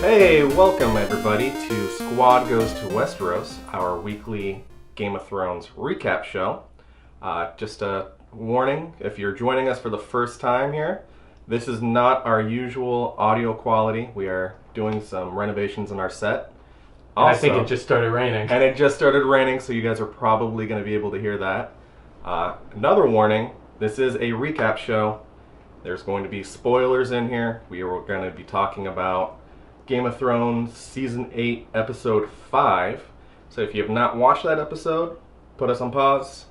Hey, welcome everybody to Squad Goes to Westeros, our weekly Game of Thrones recap show. Just a warning, if you're joining us for the first time here, this is not our usual audio quality. We are doing some renovations in our set. Also, I think it just started raining. And it just started raining, so you guys are probably going to be able to hear that. Another warning, this is a recap show. There's going to be spoilers in here. We are going to be talking about Game of Thrones Season 8, Episode 5. So if you have not watched that episode, put us on pause,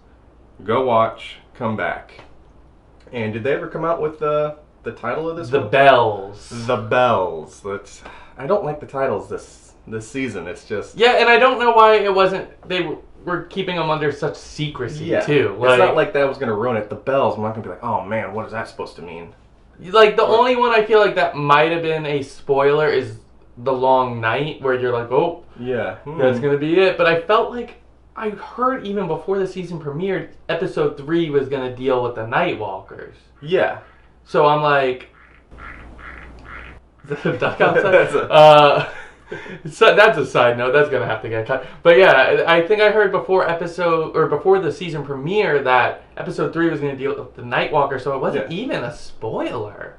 go watch, come back. And did they ever come out with the title of this The one? Bells. The Bells. I don't like the titles this season. It's just... Yeah, and I don't know why it wasn't... They were keeping them under such secrecy, too. It's not like that was going to ruin it. The Bells, I'm not going to be like, oh man, what is that supposed to mean? Like, the only one I feel like that might have been a spoiler is The Long Night, where you're like, oh, yeah, that's going to be it. But I felt like I heard even before the season premiered, Episode 3 was going to deal with the Night Walkers. Yeah. So I'm like... Is that a duck outside? So that's a side note. That's going to have to get cut. But yeah, I think I heard before the season premiere that Episode 3 was going to deal with the Night Walker, so it wasn't even a spoiler.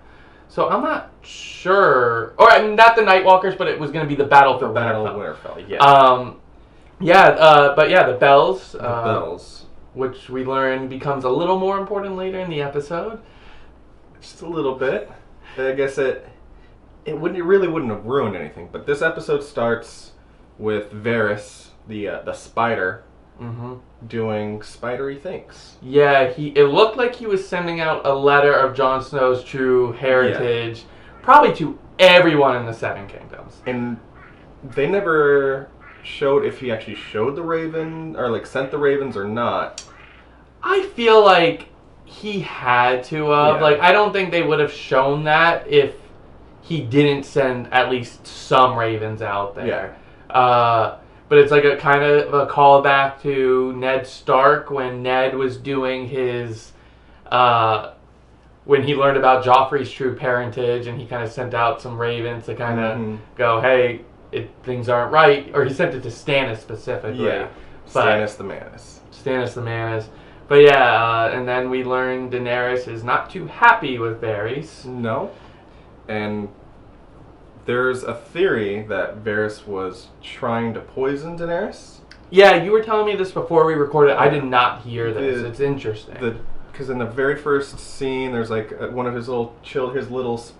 So I'm not sure. Or not the Night Walkers, but it was going to be the Battle for Winterfell. Yeah. But yeah, the Bells. The Bells. Which we learn becomes a little more important later in the episode. Just a little bit. I guess it really wouldn't have ruined anything. But this episode starts with Varys, the spider, doing spidery things. Yeah, it looked like he was sending out a letter of Jon Snow's true heritage, probably to everyone in the Seven Kingdoms. And they never showed if he actually showed the raven, or like sent the ravens or not. I feel like he had to have. Yeah. Like, I don't think they would have shown that if he didn't send at least some ravens out there. Yeah. But it's like a kind of a callback to Ned Stark when Ned was doing his... when he learned about Joffrey's true parentage, and he kind of sent out some ravens to kind of go, hey, things aren't right. Or he sent it to Stannis specifically. Yeah, Stannis the Manus. Stannis the Manus. But yeah, and then we learn Daenerys is not too happy with Varys. No. And there's a theory that Varys was trying to poison Daenerys. Yeah, you were telling me this before we recorded. I did not hear this. It's interesting. Because in the very first scene, there's like one of his little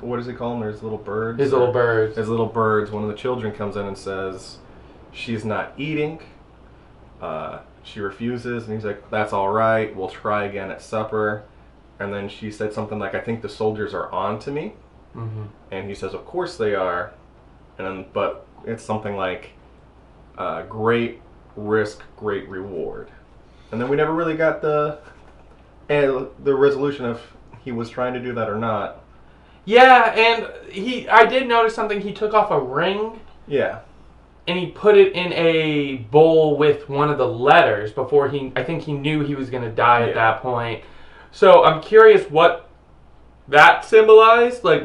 what does he call them? There's little birds. His little birds. His little birds. One of the children comes in and says, she's not eating. She refuses, and he's like, that's all right. We'll try again at supper. And then she said something like, I think the soldiers are on to me. Mm-hmm. And he says, of course they are. But it's something like, great risk, great reward. And then we never really got the resolution of he was trying to do that or not. Yeah, and I did notice something. He took off a ring. Yeah. And he put it in a bowl with one of the letters before I think he knew he was going to die at that point. So I'm curious what that symbolized. Like,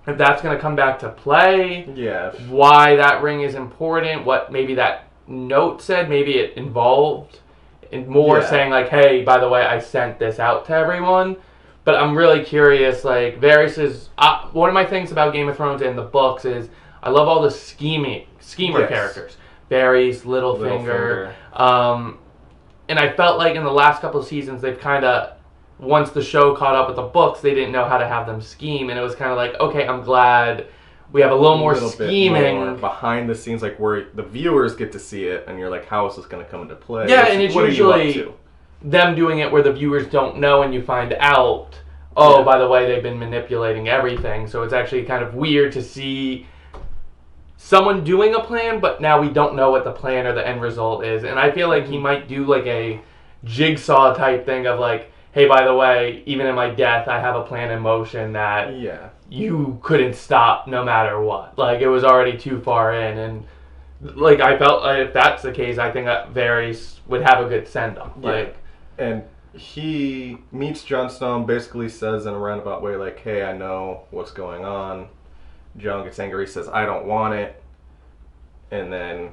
if that's going to come back to play. Yeah. Why that ring is important. What maybe that note said. Maybe it involved more saying like, hey, by the way, I sent this out to everyone. But I'm really curious. Like, Varys is... one of my things about Game of Thrones and the books is I love all the schemer characters. Varys, Littlefinger. And I felt like in the last couple of seasons, they've kind of, once the show caught up with the books, they didn't know how to have them scheme. And it was kind of like, okay, I'm glad we have a little more scheming. Bit more behind the scenes, like where the viewers get to see it, and you're like, how is this going to come into play? Yeah, and it's usually them doing it where the viewers don't know, and you find out, by the way, they've been manipulating everything. So it's actually kind of weird to see someone doing a plan, but now we don't know what the plan or the end result is. And I feel like he might do like a jigsaw type thing of like, hey, by the way, even in my death, I have a plan in motion that you couldn't stop no matter what. Like, it was already too far in. And like, I felt like if that's the case, I think that Varys would have a good send-off. Yeah. Like, and he meets Jon Snow and basically says in a roundabout way, like, hey, I know what's going on. Jon gets angry, says, I don't want it. And then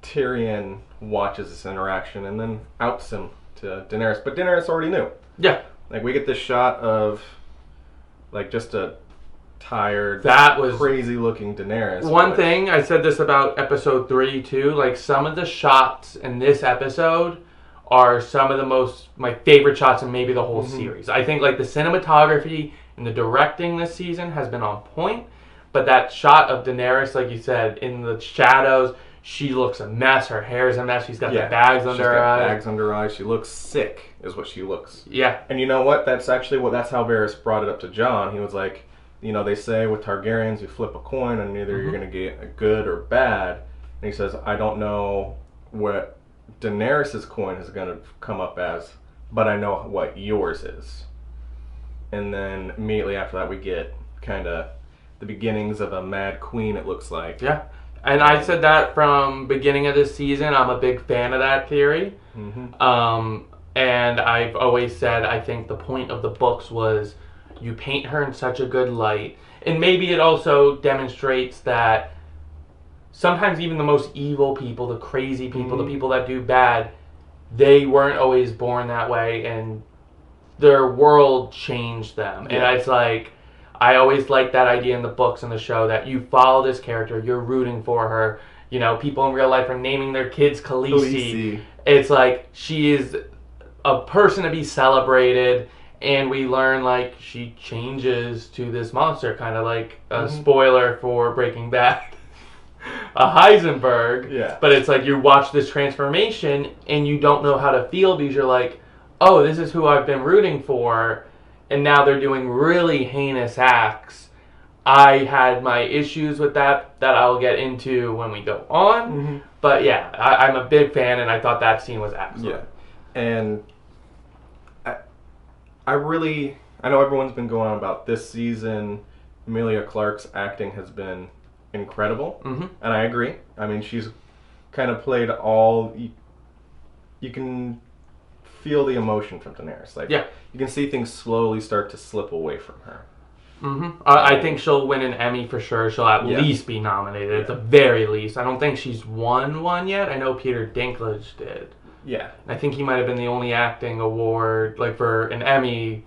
Tyrion watches this interaction and then outs him to Daenerys. But Daenerys already knew. Yeah. Like, we get this shot of, like, just a tired, crazy-looking Daenerys. One thing, I said this about episode 3, too. Like, some of the shots in this episode are some of my favorite shots in maybe the whole series. I think, like, the cinematography and the directing this season has been on point. But that shot of Daenerys, like you said, in the shadows, she looks a mess. Her hair's a mess. She's got the bags under her eyes. Bags under her eyes. She looks sick, is what she looks. Yeah. And you know what? That's how Varys brought it up to Jon. He was like, you know, they say with Targaryens, you flip a coin and either you're going to get a good or bad. And he says, I don't know what Daenerys' coin is going to come up as, but I know what yours is. And then immediately after that, we get kind of the beginnings of a Mad Queen, it looks like. Yeah. And I said that from beginning of this season. I'm a big fan of that theory. And I've always said I think the point of the books was you paint her in such a good light. And maybe it also demonstrates that sometimes even the most evil people, the crazy people, the people that do bad, they weren't always born that way, and their world changed them. Yeah. And it's like, I always like that idea in the books and the show that you follow this character, you're rooting for her. You know, people in real life are naming their kids Khaleesi. It's like, she is a person to be celebrated, and we learn, like, she changes to this monster, kind of like a spoiler for Breaking Bad. A Heisenberg. Yeah. But it's like you watch this transformation, and you don't know how to feel because you're like, oh, this is who I've been rooting for, and now they're doing really heinous acts. I had my issues with that I'll get into when we go on. But yeah, I'm a big fan, and I thought that scene was excellent. Yeah. And I know everyone's been going on about this season. Emilia Clarke's acting has been incredible. And I agree. I mean, she's kind of played all... You can feel the emotion from Daenerys. Like, yeah. You can see things slowly start to slip away from her. I think she'll win an Emmy for sure. She'll at least be nominated, at the very least. I don't think she's won one yet. I know Peter Dinklage did. Yeah. I think he might have been the only acting award, like, for an Emmy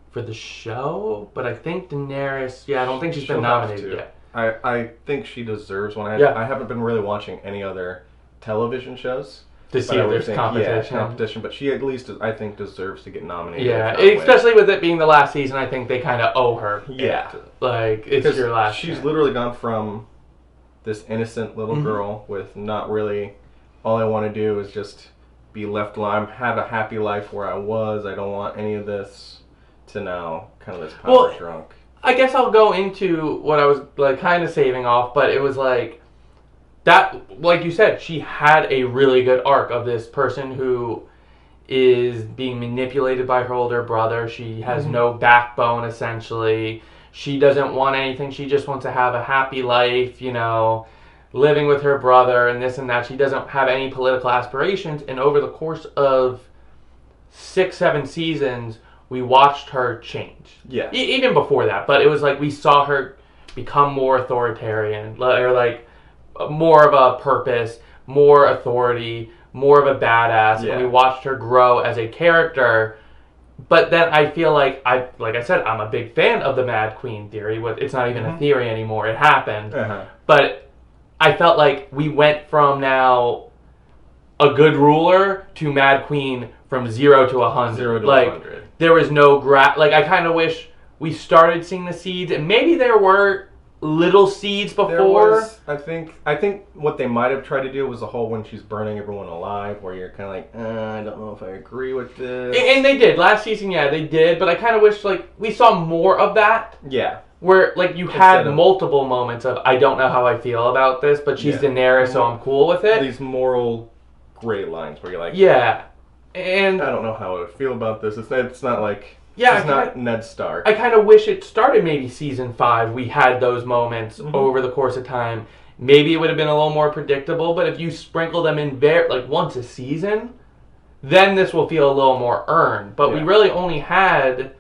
for the show. But I think Daenerys, I don't think she's been nominated yet. I think she deserves one. I haven't been really watching any other television shows to see if there's competition, but she at least, I think, deserves to get nominated. Yeah, especially with it being the last season, I think they kind of owe her. Yeah. Like, it's your last She's literally gone from this innocent little girl with not really, all I want to do is just be left alone, have a happy life where I was, I don't want any of this, to now kind of this power drunk. I guess I'll go into what I was, like, kind of saving off, but it was like, that, like you said, she had a really good arc of this person who is being manipulated by her older brother. She has no backbone, essentially. She doesn't want anything. She just wants to have a happy life, you know, living with her brother and this and that. She doesn't have any political aspirations. And over the course of 6-7 seasons, we watched her change. Yeah. Even before that. But it was like we saw her become more authoritarian, or like more of a purpose, more authority, more of a badass. Yeah. And we watched her grow as a character. But then I feel like I said, I'm a big fan of the Mad Queen theory. It's not even a theory anymore. It happened. But I felt like we went from now a good ruler to Mad Queen from 0 to 100. 0 to like, 100. There was no like, I kind of wish we started seeing the seeds, and maybe there were little seeds before. I think what they might have tried to do was the whole when she's burning everyone alive, where you're kind of like, I don't know if I agree with this. And they did last season, they did. But I kind of wish like we saw more of that. Yeah. Where like you had multiple moments of I don't know how I feel about this, but she's Daenerys, so I'm cool with it. These moral gray lines where you're like, and I don't know how I would feel about this. It's not like. Yeah, she's not Ned Stark. I kind of wish it started maybe season 5. We had those moments over the course of time. Maybe it would have been a little more predictable, but if you sprinkle them in like once a season, then this will feel a little more earned. But we really only had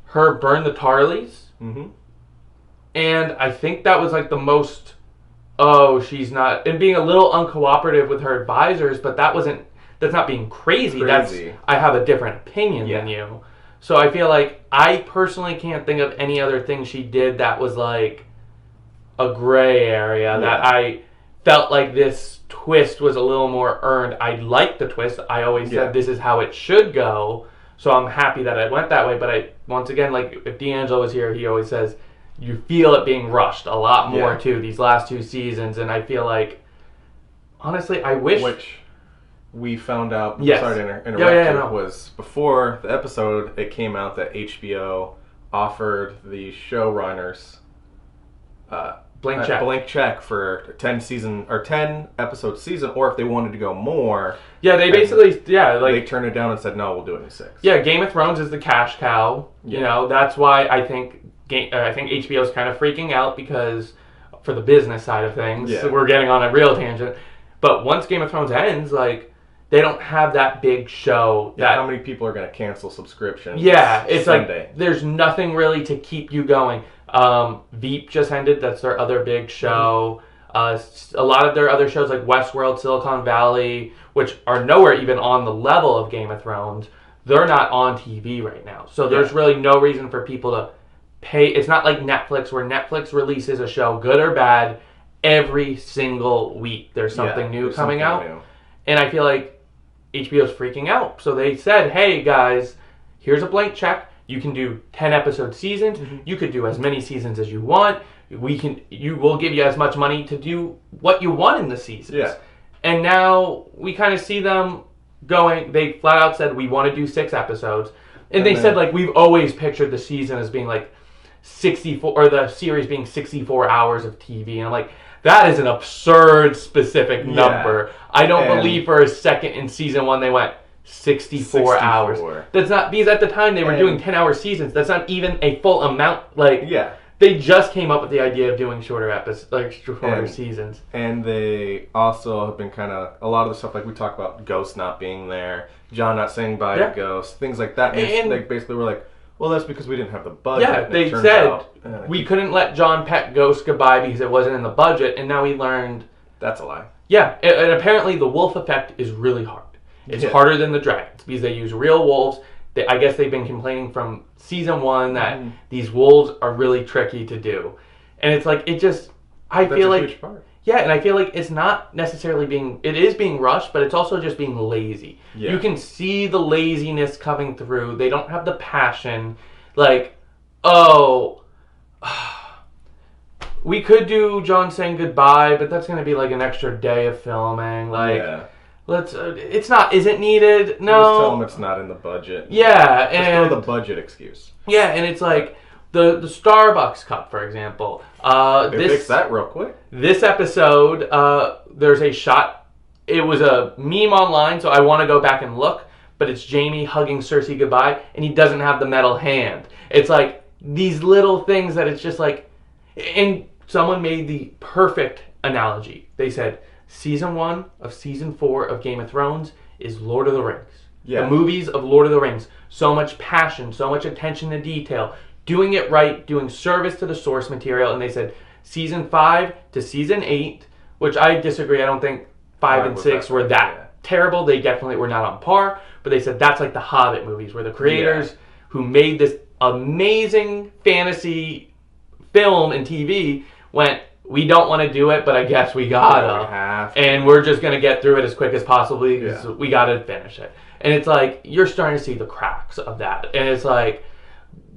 her burn the Tarleys, And I think that was like the most, oh, she's not, and being a little uncooperative with her advisors, but that's not being crazy. That's, I have a different opinion than you. So I feel like I personally can't think of any other thing she did that was like a gray area that I felt like this twist was a little more earned. I liked the twist. I always said this is how it should go. So I'm happy that it went that way. But once again, like if D'Angelo was here, he always says you feel it being rushed a lot more too these last 2 seasons. And I feel like, honestly, I wish... Which we found out, yes. sorry to interrupt you, was before the episode, it came out that HBO offered the showrunners blank check for 10 episode season, or if they wanted to go more. Yeah, they basically they turned it down and said no, we'll do it in 6. Yeah, Game of Thrones is the cash cow. Yeah. You know, that's why I think HBO is kind of freaking out because for the business side of things, we're getting on a real tangent. But once Game of Thrones ends, like they don't have that big show. How many people are going to cancel subscriptions? Yeah, it's Sunday? Like there's nothing really to keep you going. Veep just ended. That's their other big show. A lot of their other shows like Westworld, Silicon Valley, which are nowhere even on the level of Game of Thrones, they're not on TV right now. So there's really no reason for people to pay. It's not like Netflix, where Netflix releases a show, good or bad, every single week. There's something new coming out. And I feel like HBO's freaking out. So they said, hey guys, here's a blank check. You can do 10 episode seasons. You could do as many seasons as you want. You will give you as much money to do what you want in the seasons. Yeah. And now we kind of see them going, they flat out said we want to do 6 episodes. And they said like we've always pictured the season as being like 64, or the series being 64 hours of TV. And I'm like, that is an absurd specific number. I don't believe for a second in season 1 they went 64 hours. That's not, because at the time they were doing 10-hour seasons. That's not even a full amount. Like, they just came up with the idea of doing shorter episodes, like shorter seasons. And they also have been kind of, a lot of the stuff like we talk about, Ghost not being there, John not saying bye to Ghost, things like that. And they basically were like, well, that's because we didn't have the budget. Yeah, they said we couldn't let John pet Ghost goodbye because it wasn't in the budget, and now we learned... That's a lie. Yeah, and apparently the wolf effect is really hard. It's harder than the dragons because they use real wolves. I guess they've been complaining from season 1 that these wolves are really tricky to do. And it's like, it just... I feel like... Huge part. Yeah, and I feel like it's not necessarily being... It is being rushed, but it's also just being lazy. Yeah. You can see the laziness coming through. They don't have the passion. Like, we could do John saying goodbye, but that's going to be like an extra day of filming. Like, let's... it's not... Is it needed? No. Just tell them it's not in the budget. Yeah, and... Just go the budget excuse. Yeah, and it's like... The Starbucks cup, for example. They fixed that real quick. This episode, there's a shot. It was a meme online, so I want to go back and look. But it's Jaime hugging Cersei goodbye, and he doesn't have the metal hand. It's like these little things that it's just like... And someone made the perfect analogy. They said, Season 1 of Season 4 of Game of Thrones is Lord of the Rings. Yeah. The movies of Lord of the Rings. So much passion, so much attention to detail. Doing it right, doing service to the source material. And they said season 5 to season 8, which I disagree. I don't think 5 and 6 were that terrible. They definitely were not on par. But they said that's like the Hobbit movies, where the creators who made this amazing fantasy film and TV went, we don't want to do it, but I guess we gotta. And we're just going to get through it as quick as possible because we got to finish it. And it's like, you're starting to see the cracks of that. And it's like,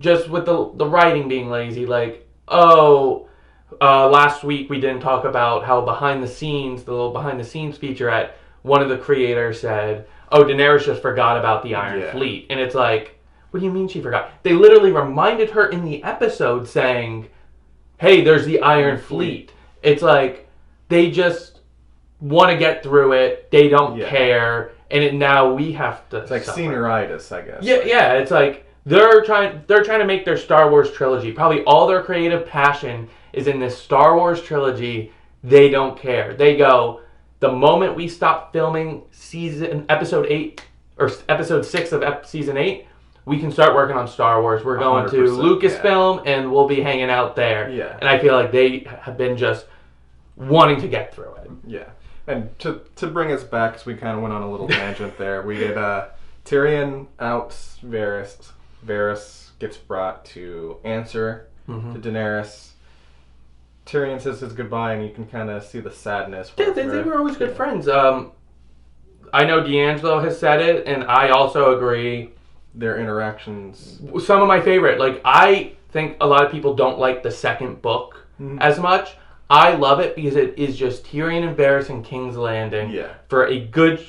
just with the writing being lazy, like, last week we didn't talk about how behind the scenes, the little behind the scenes featurette, one of the creators said, Daenerys just forgot about the Iron Fleet. And it's like, what do you mean she forgot? They literally reminded her in the episode saying, hey, there's the Iron Fleet. It's like, they just want to get through it. They don't care. And now we have to... It's like senioritis, I guess. Yeah, it's like... They're trying to make their Star Wars trilogy. Probably all their creative passion is in this Star Wars trilogy. They don't care. They go, the moment we stop filming episode 8 or episode 6 of season 8, we can start working on Star Wars. We're going to 100%, Lucasfilm, and we'll be hanging out there. Yeah. And I feel like they have been just wanting to get through it. Yeah. And to bring us back, because we kind of went on a little tangent there, we get Tyrion outs Varys. Varys gets brought to answer to Daenerys. Tyrion says his goodbye, and you can kind of see the sadness. Yeah, they were always good friends. I know D'Angelo has said it, and I also agree. Their interactions. Some of my favorite. Like, I think a lot of people don't like the second book as much. I love it because it is just Tyrion and Varys in King's Landing for a good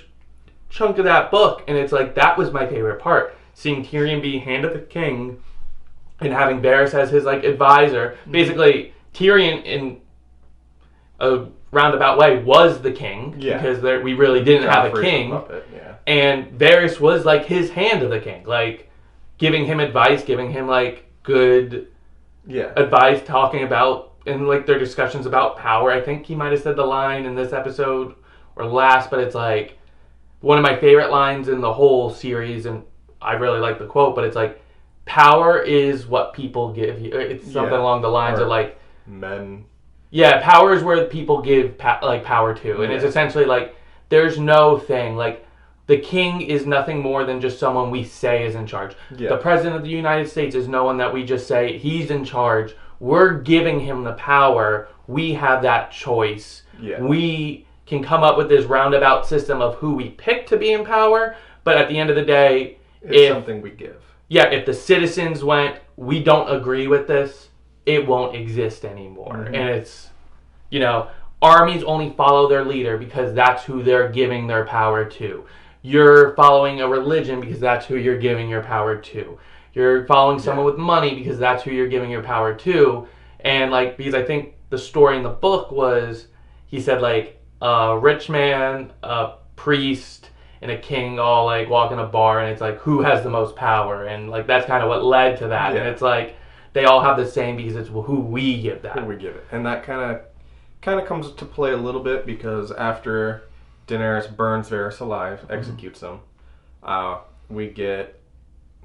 chunk of that book. And it's like, that was my favorite part. Seeing Tyrion be Hand of the King and having Varys as his, like, advisor. Basically, Tyrion, in a roundabout way, was the king. Because we really didn't have a king. And Varys was, like, his Hand of the King. Like, giving him advice, giving him, like, good advice, talking about, and, like, their discussions about power. I think he might have said the line in this episode or last, but it's, like, one of my favorite lines in the whole series, and I really like the quote, but it's, like, power is what people give you. It's something along the lines of, like... Men. Yeah, power is where people give, power to. And it's essentially, like, there's no thing. Like, the king is nothing more than just someone we say is in charge. The president of the United States is no one that we just say, he's in charge. We're giving him the power. We have that choice. We can come up with this roundabout system of who we pick to be in power, but at the end of the day... It's something we give. Yeah, if the citizens went, we don't agree with this, it won't exist anymore. And it's, you know, armies only follow their leader because that's who they're giving their power to. You're following a religion because that's who you're giving your power to. You're following someone with money because that's who you're giving your power to. And, like, because I think the story in the book was, he said, like, a rich man, a priest, and a king all, like, walk in a bar, and it's like, who has the most power? And, like, that's kind of what led to that. And it's like, they all have the same because it's who we give that. Who we give it. And that kind of comes to play a little bit because after Daenerys burns Varys alive, executes him, we get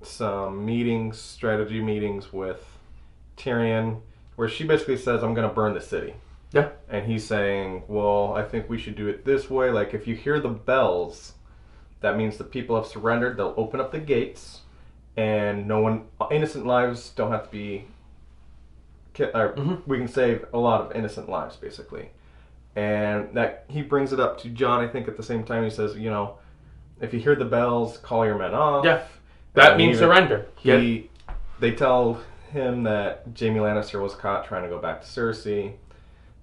some meetings, strategy meetings with Tyrion, where she basically says, I'm going to burn the city. Yeah. And he's saying, well, I think we should do it this way. Like, if you hear the bells, that means the people have surrendered. They'll open up the gates, and innocent lives don't have to be we can save a lot of innocent lives, basically. And that he brings it up to Jon, I think, at the same time. He says, you know, if you hear the bells, call your men off. Yeah. That means surrender. They tell him that Jaime Lannister was caught trying to go back to Cersei,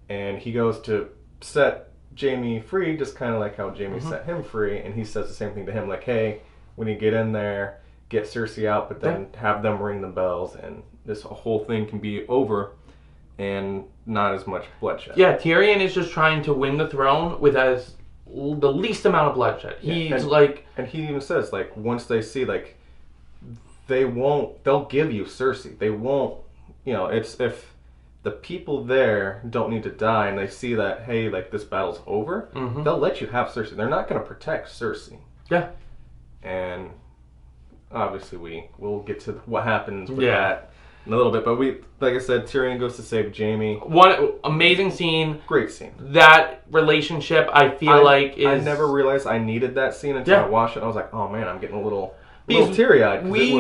and he goes to set Jaime free, just kind of like how Jaime set him free, and he says the same thing to him, like, hey, when you get in there, get Cersei out, but then have them ring the bells, and this whole thing can be over, and not as much bloodshed. Yeah, Tyrion is just trying to win the throne with the least amount of bloodshed. And he even says, like, once they see, like, they'll give you Cersei. They won't, you know, it's if the people there don't need to die and they see that, hey, like, this battle's over, they'll let you have Cersei. They're not going to protect Cersei. Yeah. And obviously we'll get to what happens with that in a little bit. But like I said, Tyrion goes to save Jaime. One amazing scene. Great scene. That relationship, I feel like, is... I never realized I needed that scene until I watched it. I was like, oh man, I'm getting a little teary-eyed. We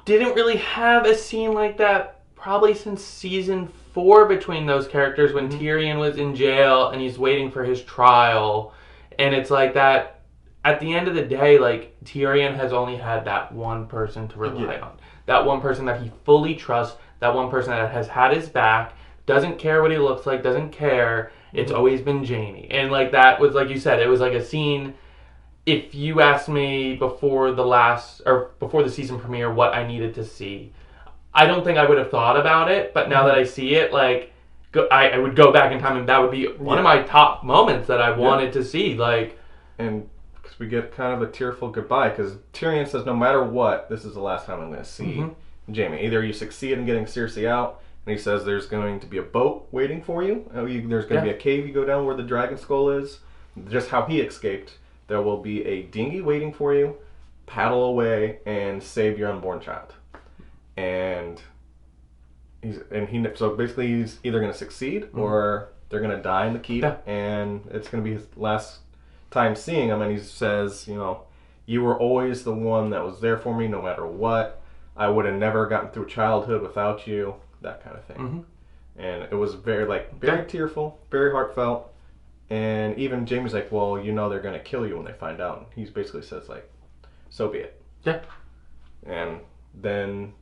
didn't really have a scene like that probably since season 4 between those characters, when Tyrion was in jail and he's waiting for his trial. And it's like that, at the end of the day, like, Tyrion has only had that one person to rely on. That one person that he fully trusts, that one person that has had his back, doesn't care what he looks like, doesn't care. It's always been Jaime. And, like, that was, like you said, it was like a scene. If you asked me before the season premiere what I needed to see, I don't think I would have thought about it, but now that I see it, like, I would go back in time, and that would be one of my top moments that I wanted to see. Like, and because we get kind of a tearful goodbye, because Tyrion says, no matter what, this is the last time I'm going to see Jaime. Either you succeed in getting Cersei out, and he says there's going to be a boat waiting for you. There's going to be a cave you go down where the dragon skull is, just how he escaped. There will be a dinghy waiting for you, paddle away and save your unborn child. And so basically he's either going to succeed or they're going to die in the keep, and it's going to be his last time seeing him. And he says, you were always the one that was there for me no matter what. I would have never gotten through childhood without you, that kind of thing. And it was very tearful, very heartfelt. And even Jamie's like, well, they're going to kill you when they find out. And he basically says, so be it. Yeah. And then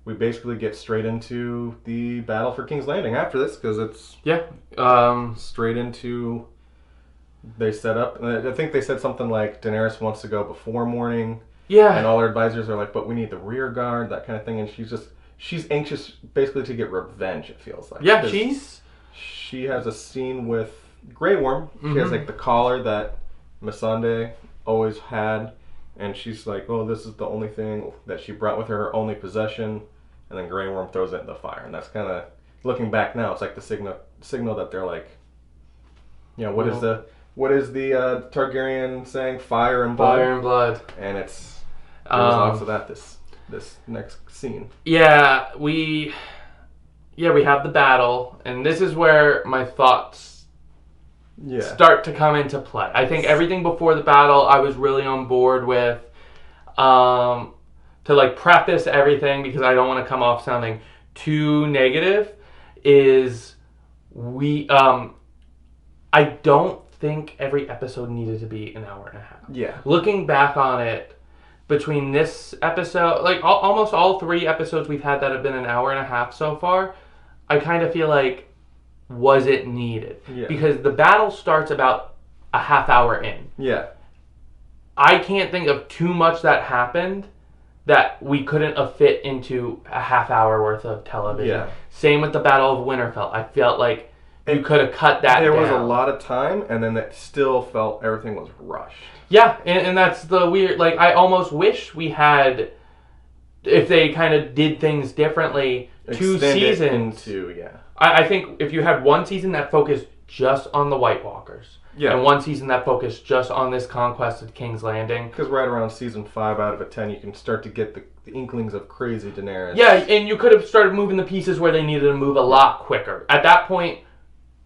we basically get straight into the battle for King's Landing after this, because it's straight into, they set up, I think they said something like Daenerys wants to go before morning. Yeah. And all her advisors are like, but we need the rear guard, that kind of thing. And she's anxious basically to get revenge, it feels like. Yeah, she has a scene with Grey Worm. She has the collar that Missandei always had. And she's like, oh, this is the only thing that she brought with her only possession. And then Grey Worm throws it in the fire. And that's kind of, looking back now, it's like the signal that they're like, what is the Targaryen saying? Fire and blood. Fire and blood. And it's, there was also that this next scene. Yeah, we have the battle. And this is where my thoughts start to come into play. I think everything before the battle I was really on board with. To preface everything, because I don't want to come off sounding too negative, is I don't think every episode needed to be an hour and a half. Yeah. Looking back on it, between this episode, almost all 3 episodes we've had that have been an hour and a half so far, I kind of feel like, was it needed? Yeah. Because the battle starts about a half hour in. Yeah. I can't think of too much that happened that we couldn't have fit into a half hour worth of television. Yeah. Same with the Battle of Winterfell. I felt like you could have cut that down. There was a lot of time, and then it still felt everything was rushed. Yeah, and that's the weird, I almost wish we had, if they kind of did things differently, 2 seasons. I think if you had 1 season that focused just on the White Walkers, and 1 season that focused just on this conquest of King's Landing. Because right around season 5 out of 10, you can start to get the inklings of crazy Daenerys. Yeah, and you could have started moving the pieces where they needed to move a lot quicker. At that point,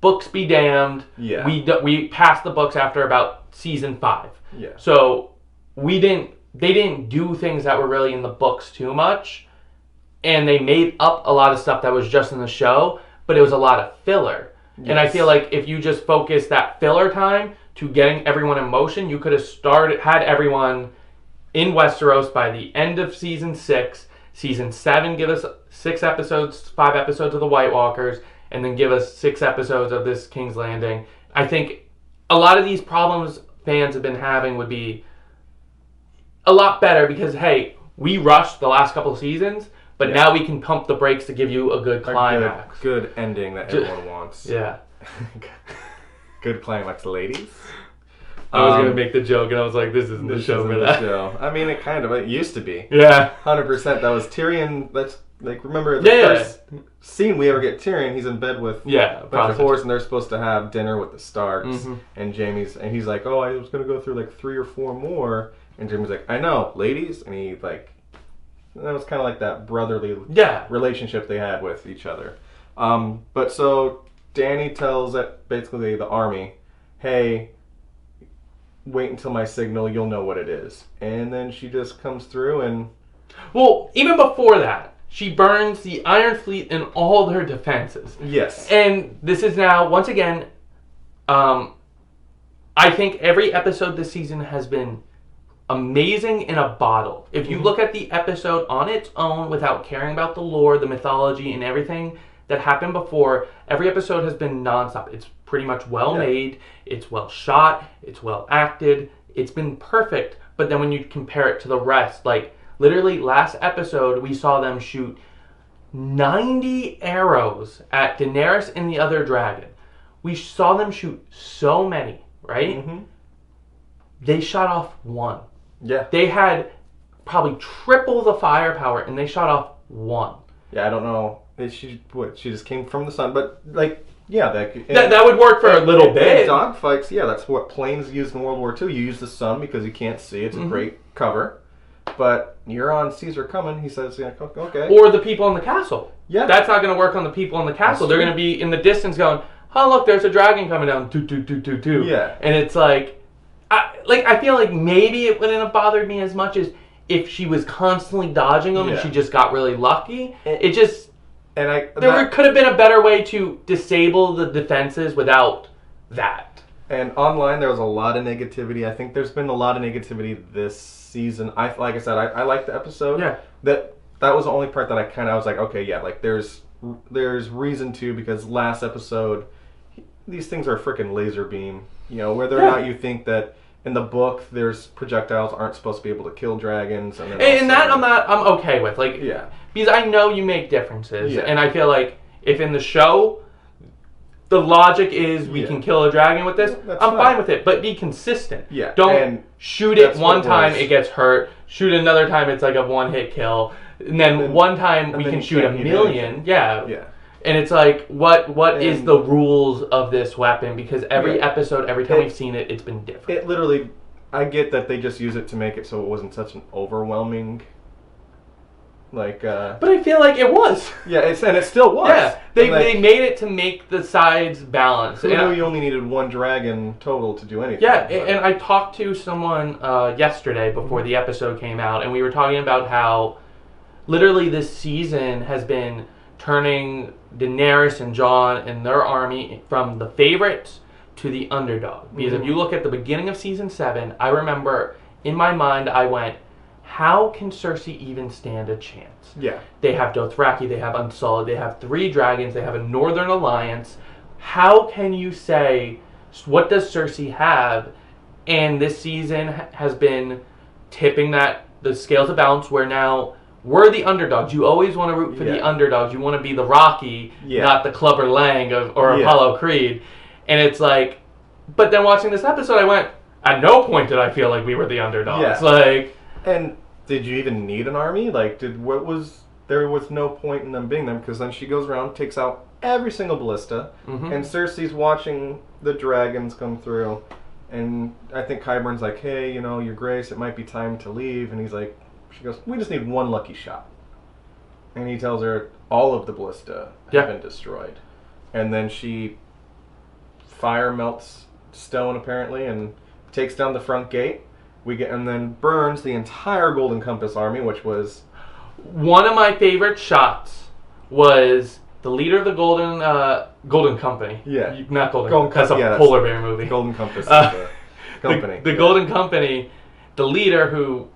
books be damned. Yeah. We passed the books after about season 5. Yeah. So they didn't do things that were really in the books too much, and they made up a lot of stuff that was just in the show, but it was a lot of filler. Yes. And I feel like if you just focus that filler time to getting everyone in motion, you could have had everyone in Westeros by the end of season 6. Season 7, give us 6 episodes, 5 episodes of the White Walkers, and then give us 6 episodes of this King's Landing. I think a lot of these problems fans have been having would be a lot better because, hey, we rushed the last couple of seasons, but now we can pump the brakes to give you a good climax. Good ending that everyone wants. Yeah. Good climax, ladies. I was going to make the joke, and I was like, this isn't the show for that. I mean, it used to be. Yeah. 100%. That was Tyrion. That's, remember the first scene we ever get Tyrion, he's in bed with a bunch of horse, and they're supposed to have dinner with the Starks, and and he's like, oh, I was going to go through 3 or 4 more, and Jamie's like, I know, ladies, and he that was kind of like that brotherly relationship they had with each other. But so Dany tells basically the army, hey, wait until my signal, you'll know what it is. And then she just comes through and... Well, even before that, she burns the Iron Fleet and all their defenses. Yes. And this is now, once again, I think every episode this season has been amazing in a bottle. If you look at the episode on its own without caring about the lore, the mythology, and everything that happened before, every episode has been nonstop. It's pretty much well made, it's well shot, it's well acted, it's been perfect. But then when you compare it to the rest, literally last episode we saw them shoot 90 arrows at Daenerys and the other dragon. We saw them shoot so many, right? They shot off 1. Yeah. They had probably triple the firepower, and they shot off 1. Yeah, I don't know. She just came from the sun, but that would work for a little bit. Dogfights, that's what planes used in World War II. You use the sun because you can't see. It's a great cover. but Euron sees her coming. He says, yeah, okay. Or the people in the castle. Yeah. That's not going to work on the people in the castle. They're going to be in the distance going, oh, look, there's a dragon coming down. Doo. Yeah. And it's like, I feel like maybe it wouldn't have bothered me as much as if she was constantly dodging them and she just got really lucky. It just... There could have been a better way to disable the defenses without that. And online, there was a lot of negativity. I think there's been a lot of negativity this season. Like I said, I liked the episode. Yeah. That was the only part that I was like, okay, yeah, like there's reason to, because last episode, these things are freaking laser beam. You know, whether or not you think that in the book there's projectiles aren't supposed to be able to kill dragons, and that I'm okay with. Like, because I know you make differences, and I feel like if in the show the logic is we can kill a dragon with this, I'm fine with it, but be consistent. Yeah. Don't shoot it one time, it gets hurt. Shoot another time, it's like a one-hit kill. And then one time we can shoot a million. Yeah. And it's like, what is the rules of this weapon? Because every episode, every time we've seen it, it's been different. It literally, I get that they just use it to make it so it wasn't such an overwhelming... But I feel like it was. Yeah, it still was. Yeah, they made it to make the sides balance. Who knew you only needed one dragon total to do anything? Yeah, and I talked to someone yesterday before the episode came out, and we were talking about how literally this season has been turning Daenerys and Jon and their army from the favorites to the underdog. Because if you look at the beginning of season 7, I remember in my mind I went, how can Cersei even stand a chance? Yeah. They have Dothraki, they have Unsullied, they have 3 dragons, they have a Northern Alliance. How can you say, what does Cersei have? And this season has been tipping the scales of balance, where now we're the underdogs. You always want to root for the underdogs. You want to be the Rocky, not the Clubber Lang or Apollo Creed. And it's like, but then watching this episode, I went, at no point did I feel like we were the underdogs. Yeah. And did you even need an army? There was no point in them being them, because then she goes around, takes out every single ballista, and Cersei's watching the dragons come through, and I think Qyburn's like, hey, Your Grace, it might be time to leave, and she goes, we just need one lucky shot. And he tells her all of the ballista have been destroyed. And then she fire melts stone, apparently, and takes down the front gate. And then burns the entire Golden Compass army, which was... One of my favorite shots was the leader of the Golden Company. Yeah. Not Golden Compass. That's a polar bear movie. Golden Compass is the company. The Golden Company, the leader who,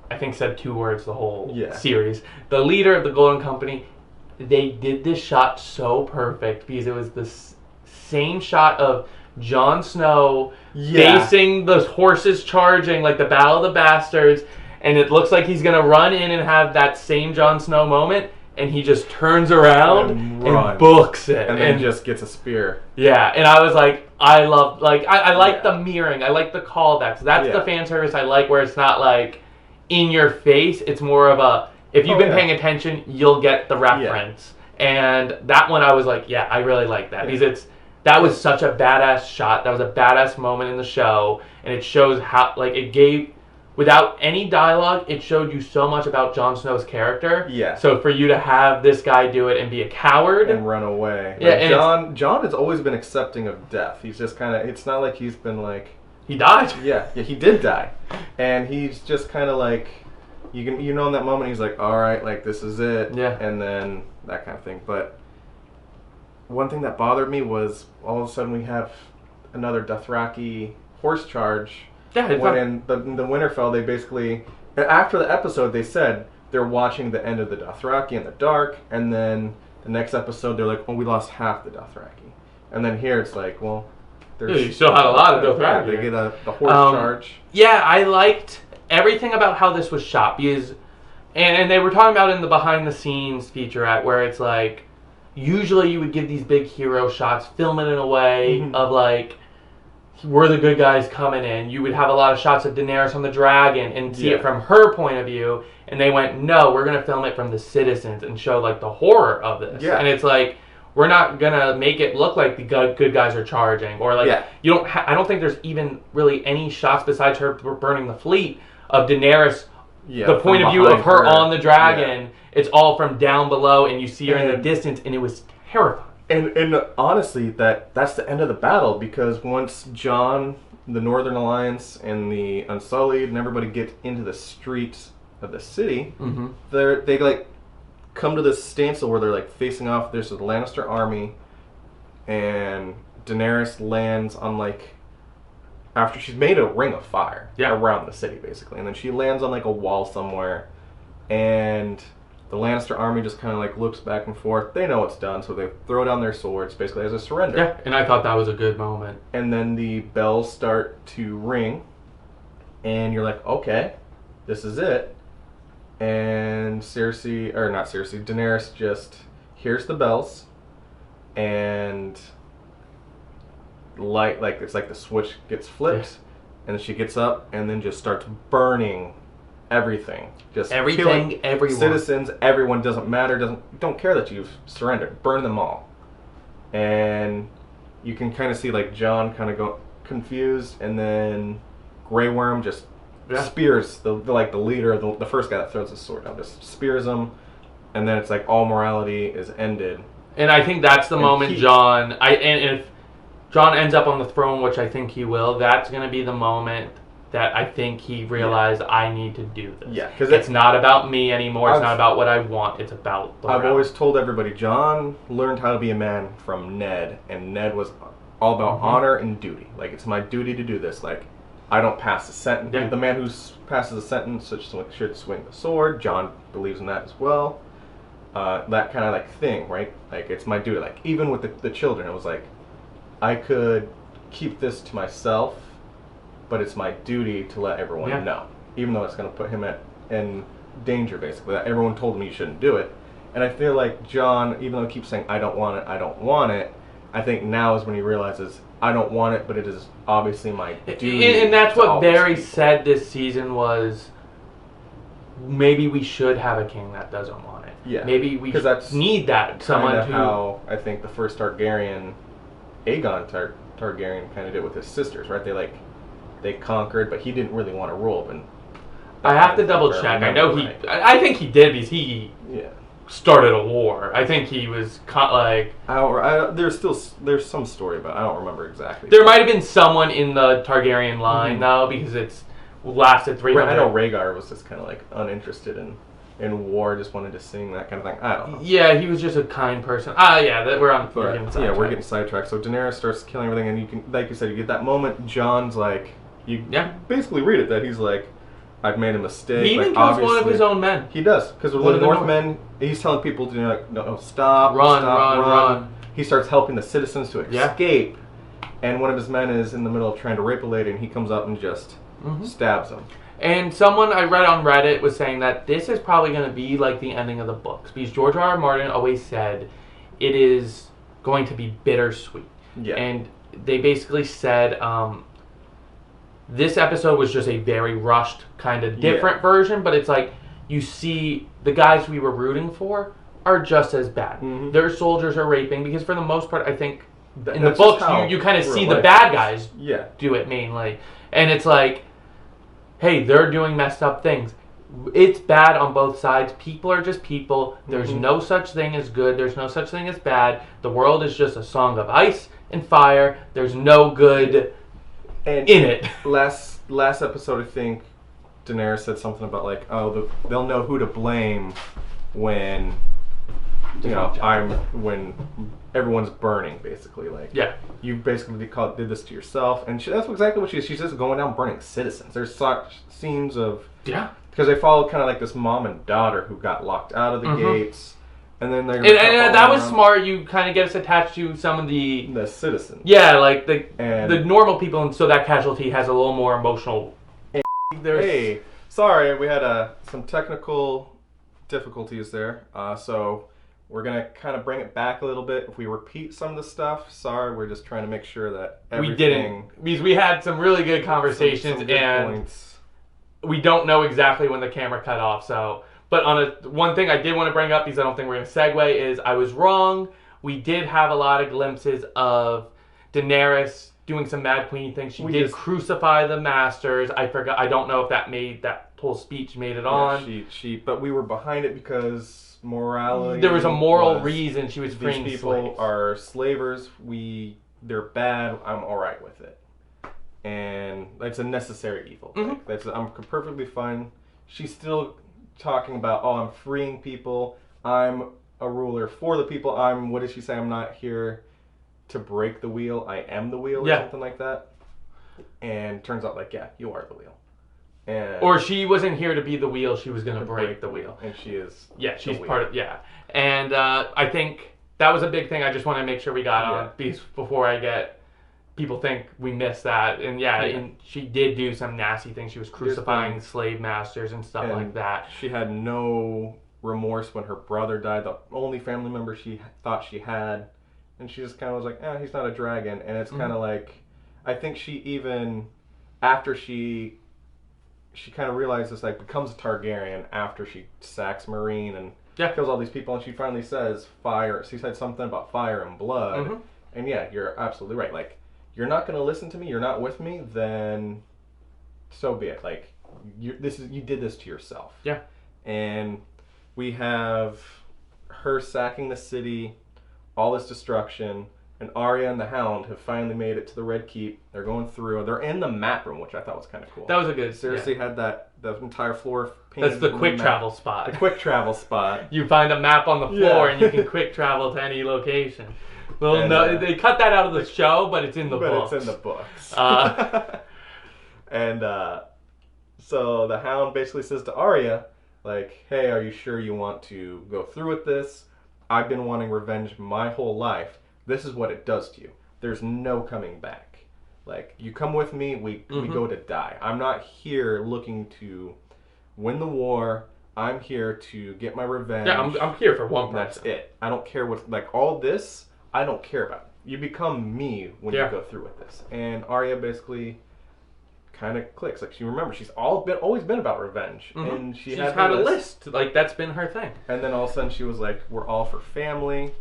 I think said 2 words the whole series. The leader of the Golden Company, they did this shot so perfect, because it was the same shot of Jon Snow facing the horses charging, like the Battle of the Bastards, and it looks like he's going to run in and have that same Jon Snow moment, and he just turns around and books it. And then just gets a spear. Yeah, and I was like, I like the mirroring. I like the callbacks. That's the fan service I like, where it's not like in your face. It's more of a, if you've been paying attention, you'll get the reference. And that one I was like, I really like that. Because that was such a badass shot. That was a badass moment in the show. And it shows how, it gave, without any dialogue, it showed you so much about Jon Snow's character. Yeah. So for you to have this guy do it and be a coward. And run away. Yeah, and Jon has always been accepting of death. He's just kind of, it's not like he's been like... He died. Yeah, he did die. And he's just kind of like, in that moment, he's like, all right, this is it. Yeah. And then that kind of thing. But one thing that bothered me was all of a sudden we have another Dothraki horse charge. Yeah, when in the Winterfell, they basically, after the episode, they said they're watching the end of the Dothraki in the dark, and then the next episode, they're like, we lost half the Dothraki. And then here, it's like, you still had a lot of Dothraki. They get the horse charge. Yeah, I liked everything about how this was shot, because, and they were talking about in the behind-the-scenes featurette, where it's like, usually you would give these big hero shots, film it in a way of we're the good guys coming in. You would have a lot of shots of Daenerys on the dragon and see it from her point of view. And they went, no, we're going to film it from the citizens and show the horror of this. Yeah. And it's like, we're not going to make it look like the good guys are charging. Or you don't I don't think there's even really any shots besides her burning the fleet of Daenerys the point of view of her on the dragon. It's all from down below, and you see her in the distance, and it was terrifying. And honestly, that's the end of the battle, because once Jon, the Northern Alliance, and the Unsullied, and everybody get into the streets of the city, they like come to this standstill where they're like facing off. There's the Lannister army, and Daenerys lands on like, after she's made a ring of fire around the city basically, and then she lands on like a wall somewhere, and the Lannister army just kind of like looks back and forth. They know it's done, so they throw down their swords basically as a surrender. Yeah, and I thought that was a good moment. And then the bells start to ring, and you're like, okay, this is it. And Daenerys just hears the bells, and like it's like the switch gets flipped, and she gets up and then just starts burning everything, just killing everyone, citizens, everyone. Doesn't matter, don't care that you've surrendered, burn them all. And you can kind of see like Jon kind of go confused, and then Grey Worm just spears the leader, the first guy that throws his sword down, just spears him, and then it's like all morality is ended. And I think that's the moment and if Jon ends up on the throne, which I think he will, that's going to be the moment that I think he realized I need to do this. Yeah, because it's not about me anymore. It's not about what I want. It's about the I've always told everybody, Jon learned how to be a man from Ned, and Ned was all about honor and duty. Like, it's my duty to do this. Like, I don't pass the sentence. Yeah. The man who passes a sentence should swing the sword. Jon believes in that as well. That kind of like thing, right? Like, it's my duty. Like, even with the children, it was like, I could keep this to myself, but it's my duty to let everyone know, even though it's going to put him in danger, basically. That everyone told him you shouldn't do it. And I feel like Jon, even though he keeps saying, I don't want it, I think now is when he realizes, I don't want it, but it is obviously my duty. And that's what Barry said this season was, maybe we should have a king that doesn't want it. Yeah. Maybe we need that. Someone who... how I think the first Targaryen, Aegon Targaryen, kind of did with his sisters, right? They conquered, but he didn't really want to rule. And I have to double check. I know I think he did because he started a war. I think he was there's some story about it. I don't remember exactly. There might have been someone in the Targaryen line though, because it's lasted 300. I know Rhaegar was just kind of like uninterested in war, just wanted to sing, that kind of thing. I don't know. Yeah, he was just a kind person. We're getting sidetracked. So Daenerys starts killing everything, and you can, like you said, you get that moment. Jon's like, you basically read it that he's like, I've made a mistake. He even kills one of his own men. He does, because one of the Northmen, he's telling people to no, stop, run. He starts helping the citizens to escape, and one of his men is in the middle of trying to rape a lady, and he comes up and just stabs him. And someone I read on Reddit was saying that this is probably going to be like the ending of the books, because George R.R. Martin always said it is going to be bittersweet. Yeah. And they basically said this episode was just a very rushed, kind of different version, but it's like you see the guys we were rooting for are just as bad. Their soldiers are raping, because for the most part, I think in the books you kind of see the bad guys do it mainly. And it's like, hey, they're doing messed up things. It's bad on both sides. People are just people. There's no such thing as good. There's no such thing as bad. The world is just a song of ice and fire. There's no good in it. Last episode, I think Daenerys said something about like, they'll know who to blame when when everyone's burning, basically. Like, you basically did this to yourself, and that's exactly what she's just going down burning citizens. There's such scenes of because they follow kind of like this mom and daughter who got locked out of the gates, and then they're and that was smart. You kind of get us attached to some of the citizens. Yeah, like the normal people, and so that casualty has a little more emotional. Hey, sorry, we had some technical difficulties there, so. We're going to kind of bring it back a little bit. If we repeat some of the stuff, sorry, we're just trying to make sure that everything... We didn't, because we had some really good conversations, some good points. We don't know exactly when the camera cut off, so... But one thing I did want to bring up, because I don't think we're going to segue, is I was wrong. We did have a lot of glimpses of Daenerys doing some Mad Queen things. She did crucify the Masters. I forgot. I don't know if that made that whole speech made it on. But we were behind it because morality. There was a moral reason she was freeing these people slaves. are slavers. They're bad. I'm all right with it, and it's a necessary evil. Mm-hmm. I'm perfectly fine. She's still talking about, oh, I'm freeing people. I'm a ruler for the people. What did she say? I'm not here to break the wheel. I am the wheel, or something like that. And turns out, like, yeah, you are the wheel. Or she wasn't here to be the wheel. She was going to break the wheel. And she is. Yeah, she's part of. Yeah, and I think that was a big thing. I just want to make sure we got on before I get people think we missed that. And and she did do some nasty things. She was crucifying slave masters and stuff like that. She had no remorse when her brother died, the only family member she thought she had, and she just kind of was like, he's not a dragon. And it's kind of like, I think she even, after she kind of realizes, like, becomes a Targaryen after she sacks Meereen and kills all these people, and she finally says fire. She said something about fire and blood, and you're absolutely right. Like, you're not going to listen to me, you're not with me, then so be it. Like, you did this to yourself. Yeah. And we have her sacking the city, all this destruction, and Arya and the Hound have finally made it to the Red Keep. They're going through. They're in the map room, which I thought was kind of cool. That was a good. Cersei had the entire floor painted. That's the quick travel spot. The quick travel spot. You find a map on the floor and you can quick travel to any location. Well, and, no, they cut that out of the show, but it's in the books. But it's in the books. And so the Hound basically says to Arya, like, hey, are you sure you want to go through with this? I've been wanting revenge my whole life. This is what it does to you. There's no coming back. Like, you come with me, we go to die. I'm not here looking to win the war. I'm here to get my revenge. Yeah, I'm here for one person. That's it. I don't care what, like, all this, I don't care about. You become me when you go through with this. And Arya basically kind of clicks. Like, she remembers she's always been about revenge, and she's had a list. Like, that's been her thing. And then all of a sudden she was like, "We're all for family."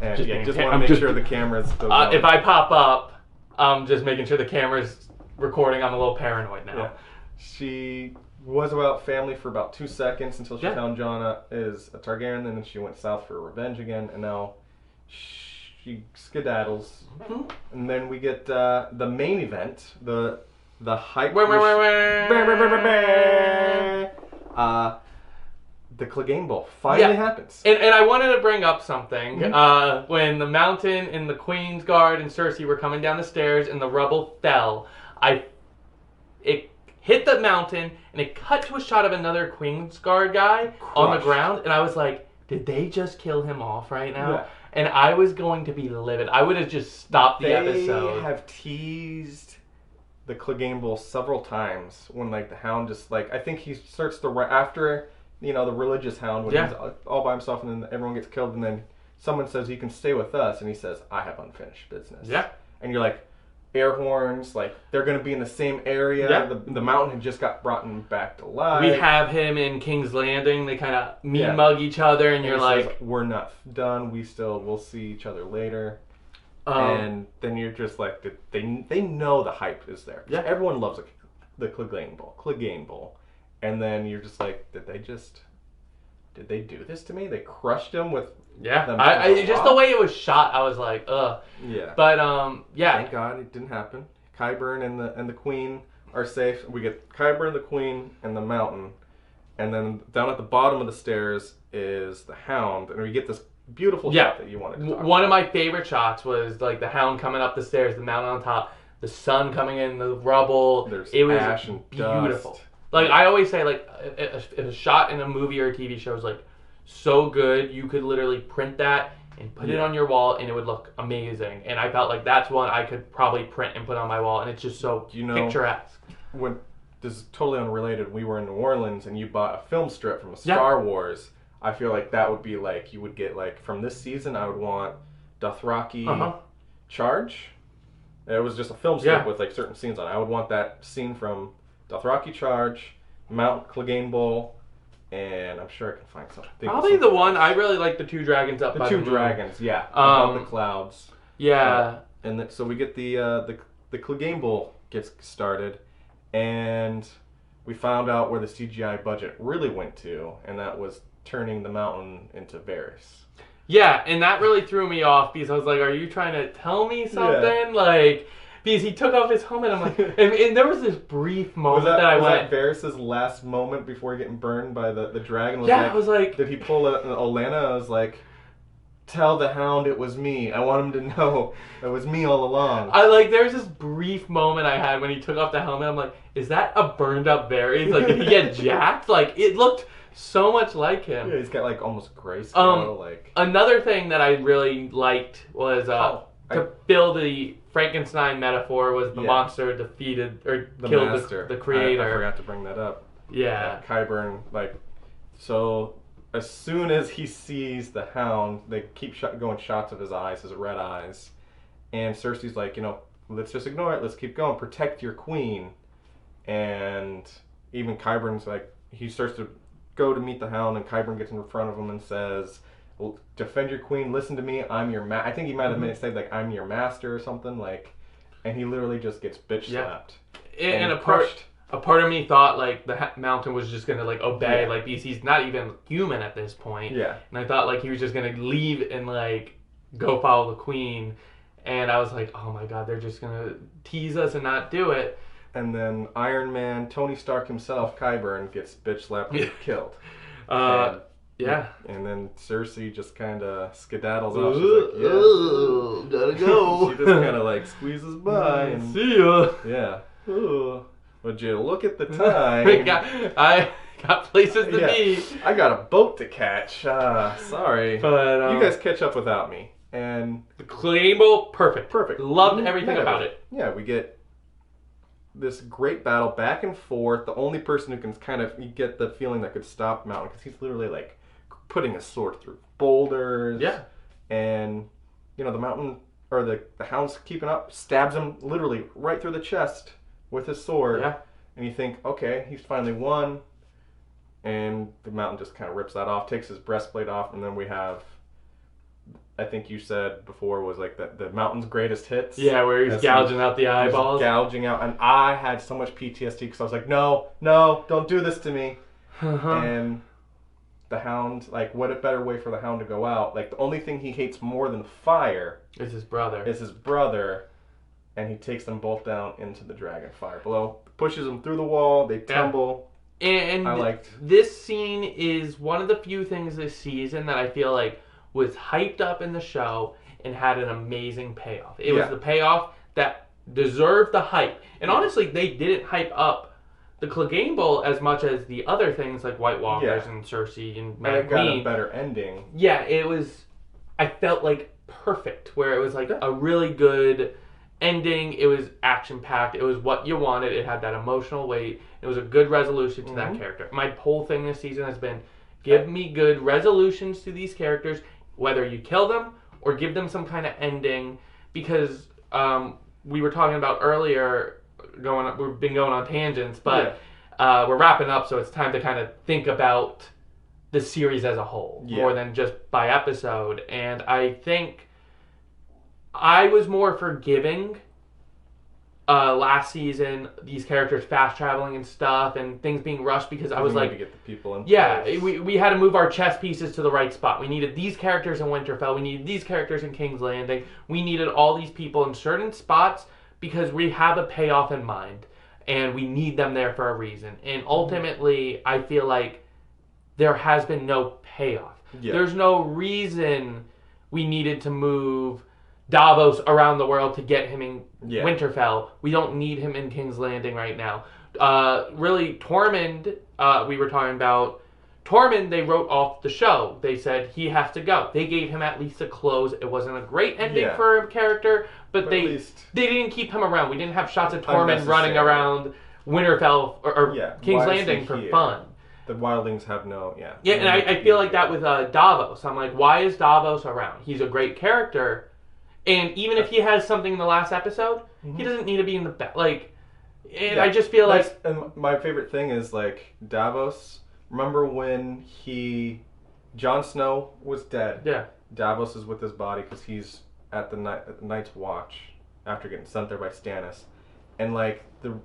And just want to make sure the camera's still going. If I pop up, I'm just making sure the camera's recording. I'm a little paranoid now. Yeah. She was about family for about 2 seconds until she found Jonna is a Targaryen, and then she went south for revenge again, and now she skedaddles. And then we get the main event, the hype. The Clegane Bowl finally happens. And I wanted to bring up something. When the Mountain and the Queen's Guard and Cersei were coming down the stairs and the rubble fell, it hit the mountain and it cut to a shot of another Queen's Guard guy on the ground, and I was like, did they just kill him off right now? Yeah. And I was going to be livid. I would have just stopped the episode. They have teased the Clegane Bowl several times when, like, the Hound just, like, I think he starts to after, you know, the religious Hound when he's all by himself and then everyone gets killed, and then someone says, you can stay with us, and he says, I have unfinished business. Yeah. And you're like, air horns, like, they're going to be in the same area. Yeah. The mountain had just got brought back to life. We have him in King's Landing. They kind of mug each other, and you're like, says, we're not done. We'll see each other later. And then you're just like, they know the hype is there. Yeah. Everyone loves the Clegane Bowl. And then you're just like, did they do this to me? They crushed him with them. Just the way it was shot, I was like, ugh. Yeah. But thank God it didn't happen. Qyburn and the Queen are safe. We get Qyburn, the Queen, and the Mountain, and then down at the bottom of the stairs is the Hound, and we get this beautiful shot that you wanted to talk about. One of my favorite shots was like the Hound coming up the stairs, the Mountain on top, the sun coming in, the rubble. It was ash and beautiful. Dust. Like, I always say, like, if a shot in a movie or a TV show is, like, so good, you could literally print that and put it on your wall, and it would look amazing. And I felt like that's one I could probably print and put on my wall, and it's just so picturesque. This is totally unrelated. We were in New Orleans, and you bought a film strip from Star Wars. I feel like that would be, like, you would get, like, from this season, I would want Dothraki Charge. It was just a film strip with, like, certain scenes on it. I would want that scene from Dothraki Charge, Mount Clegane Bowl, and I'm sure I can find something. Probably the one I really like, the two dragons up by the moon. The two dragons, above the clouds. Yeah. So we get the Clegane Bowl gets started, and we found out where the CGI budget really went to, and that was turning the mountain into Varys. Yeah, and that really threw me off because I was like, are you trying to tell me something? Yeah. Like, because he took off his helmet, I'm like, and there was this brief moment that I went... Was that Varys' last moment before getting burned by the dragon? I was like... Did he pull an Olenna? I was like, tell the Hound it was me. I want him to know it was me all along. There's this brief moment I had when he took off the helmet. I'm like, is that a burned up Varys? Like, did he get jacked? Like, it looked so much like him. Yeah, he's got like almost grayscale. Another thing that I really liked was to build the Frankenstein metaphor was the monster defeated or killed the creator. I forgot to bring that up. Yeah. Qyburn, so as soon as he sees the Hound, they keep going shots of his eyes, his red eyes. And Cersei's like, let's just ignore it. Let's keep going. Protect your queen. And even Qyburn's like, he starts to go to meet the Hound, and Qyburn gets in front of him and says, defend your queen, listen to me, I'm your I think he might have said, like, I'm your master or something, like, and he literally just gets bitch slapped. And a part of me thought, like, the mountain was just going to, like, obey, like, because he's not even human at this point. Yeah. And I thought, like, he was just going to leave and, like, go follow the queen. And I was like, oh my god, they're just going to tease us and not do it. And then Iron Man, Tony Stark himself, Qyburn, gets bitch slapped and killed. Yeah. And then Cersei just kind of skedaddles off. She's like, gotta go. She just kind of like squeezes by and see ya. Yeah. Ooh. Would you look at the time? I got places to be. I got a boat to catch. Sorry. But you guys catch up without me. And the Claybo, perfect. Loved everything about it. Yeah, we get this great battle back and forth. The only person who can you get the feeling that could stop Mountain, because he's literally like putting a sword through boulders. Yeah. And the Mountain, or the Hound's keeping up, stabs him literally right through the chest with his sword. Yeah. And you think, okay, he's finally won. And the Mountain just kind of rips that off, takes his breastplate off, and then we have, I think you said before, was like the Mountain's greatest hits. Yeah, where he's gouging out the eyeballs. Gouging out. And I had so much PTSD because I was like, no, don't do this to me. And the Hound, like, what a better way for the Hound to go out. Like, the only thing he hates more than fire is his brother. And he takes them both down into the dragon fire below. Pushes them through the wall. They tumble. And this scene is one of the few things this season that I feel like was hyped up in the show and had an amazing payoff. It was the payoff that deserved the hype. And honestly, they didn't hype up the Clegane as much as the other things like White Walkers and Cersei and Mad Queen. And it got a better ending. Yeah, it was, I felt like perfect, where it was like a really good ending. It was action-packed. It was what you wanted. It had that emotional weight. It was a good resolution to that character. My whole thing this season has been, give me good resolutions to these characters, whether you kill them or give them some kind of ending, because we were talking about earlier, we've been going on tangents, but we're wrapping up, so it's time to kind of think about the series as a whole, more than just by episode. And I think I was more forgiving last season, these characters fast traveling and stuff, and things being rushed, because I was like, to get the people in place. we had to move our chess pieces to the right spot. We needed these characters in Winterfell. We needed these characters in King's Landing. We needed all these people in certain spots because we have a payoff in mind, and we need them there for a reason. And ultimately, I feel like there has been no payoff. Yeah. There's no reason we needed to move Davos around the world to get him in Winterfell. We don't need him in King's Landing right now. Really, Tormund, we were talking about, Tormund, they wrote off the show. They said he has to go. They gave him at least a close. It wasn't a great ending for a character, but they didn't keep him around. We didn't have shots of Tormund running around Winterfell or King's Landing for fun. The wildlings have no, and I feel like that with Davos. I'm like, why is Davos around? He's a great character, and even if he has something in the last episode, he doesn't need to be in the back. Like, and I just feel like... And my favorite thing is, like, Davos... Remember when Jon Snow was dead? Yeah. Davos is with his body because he's at the Night's Watch after getting sent there by Stannis. And, like, the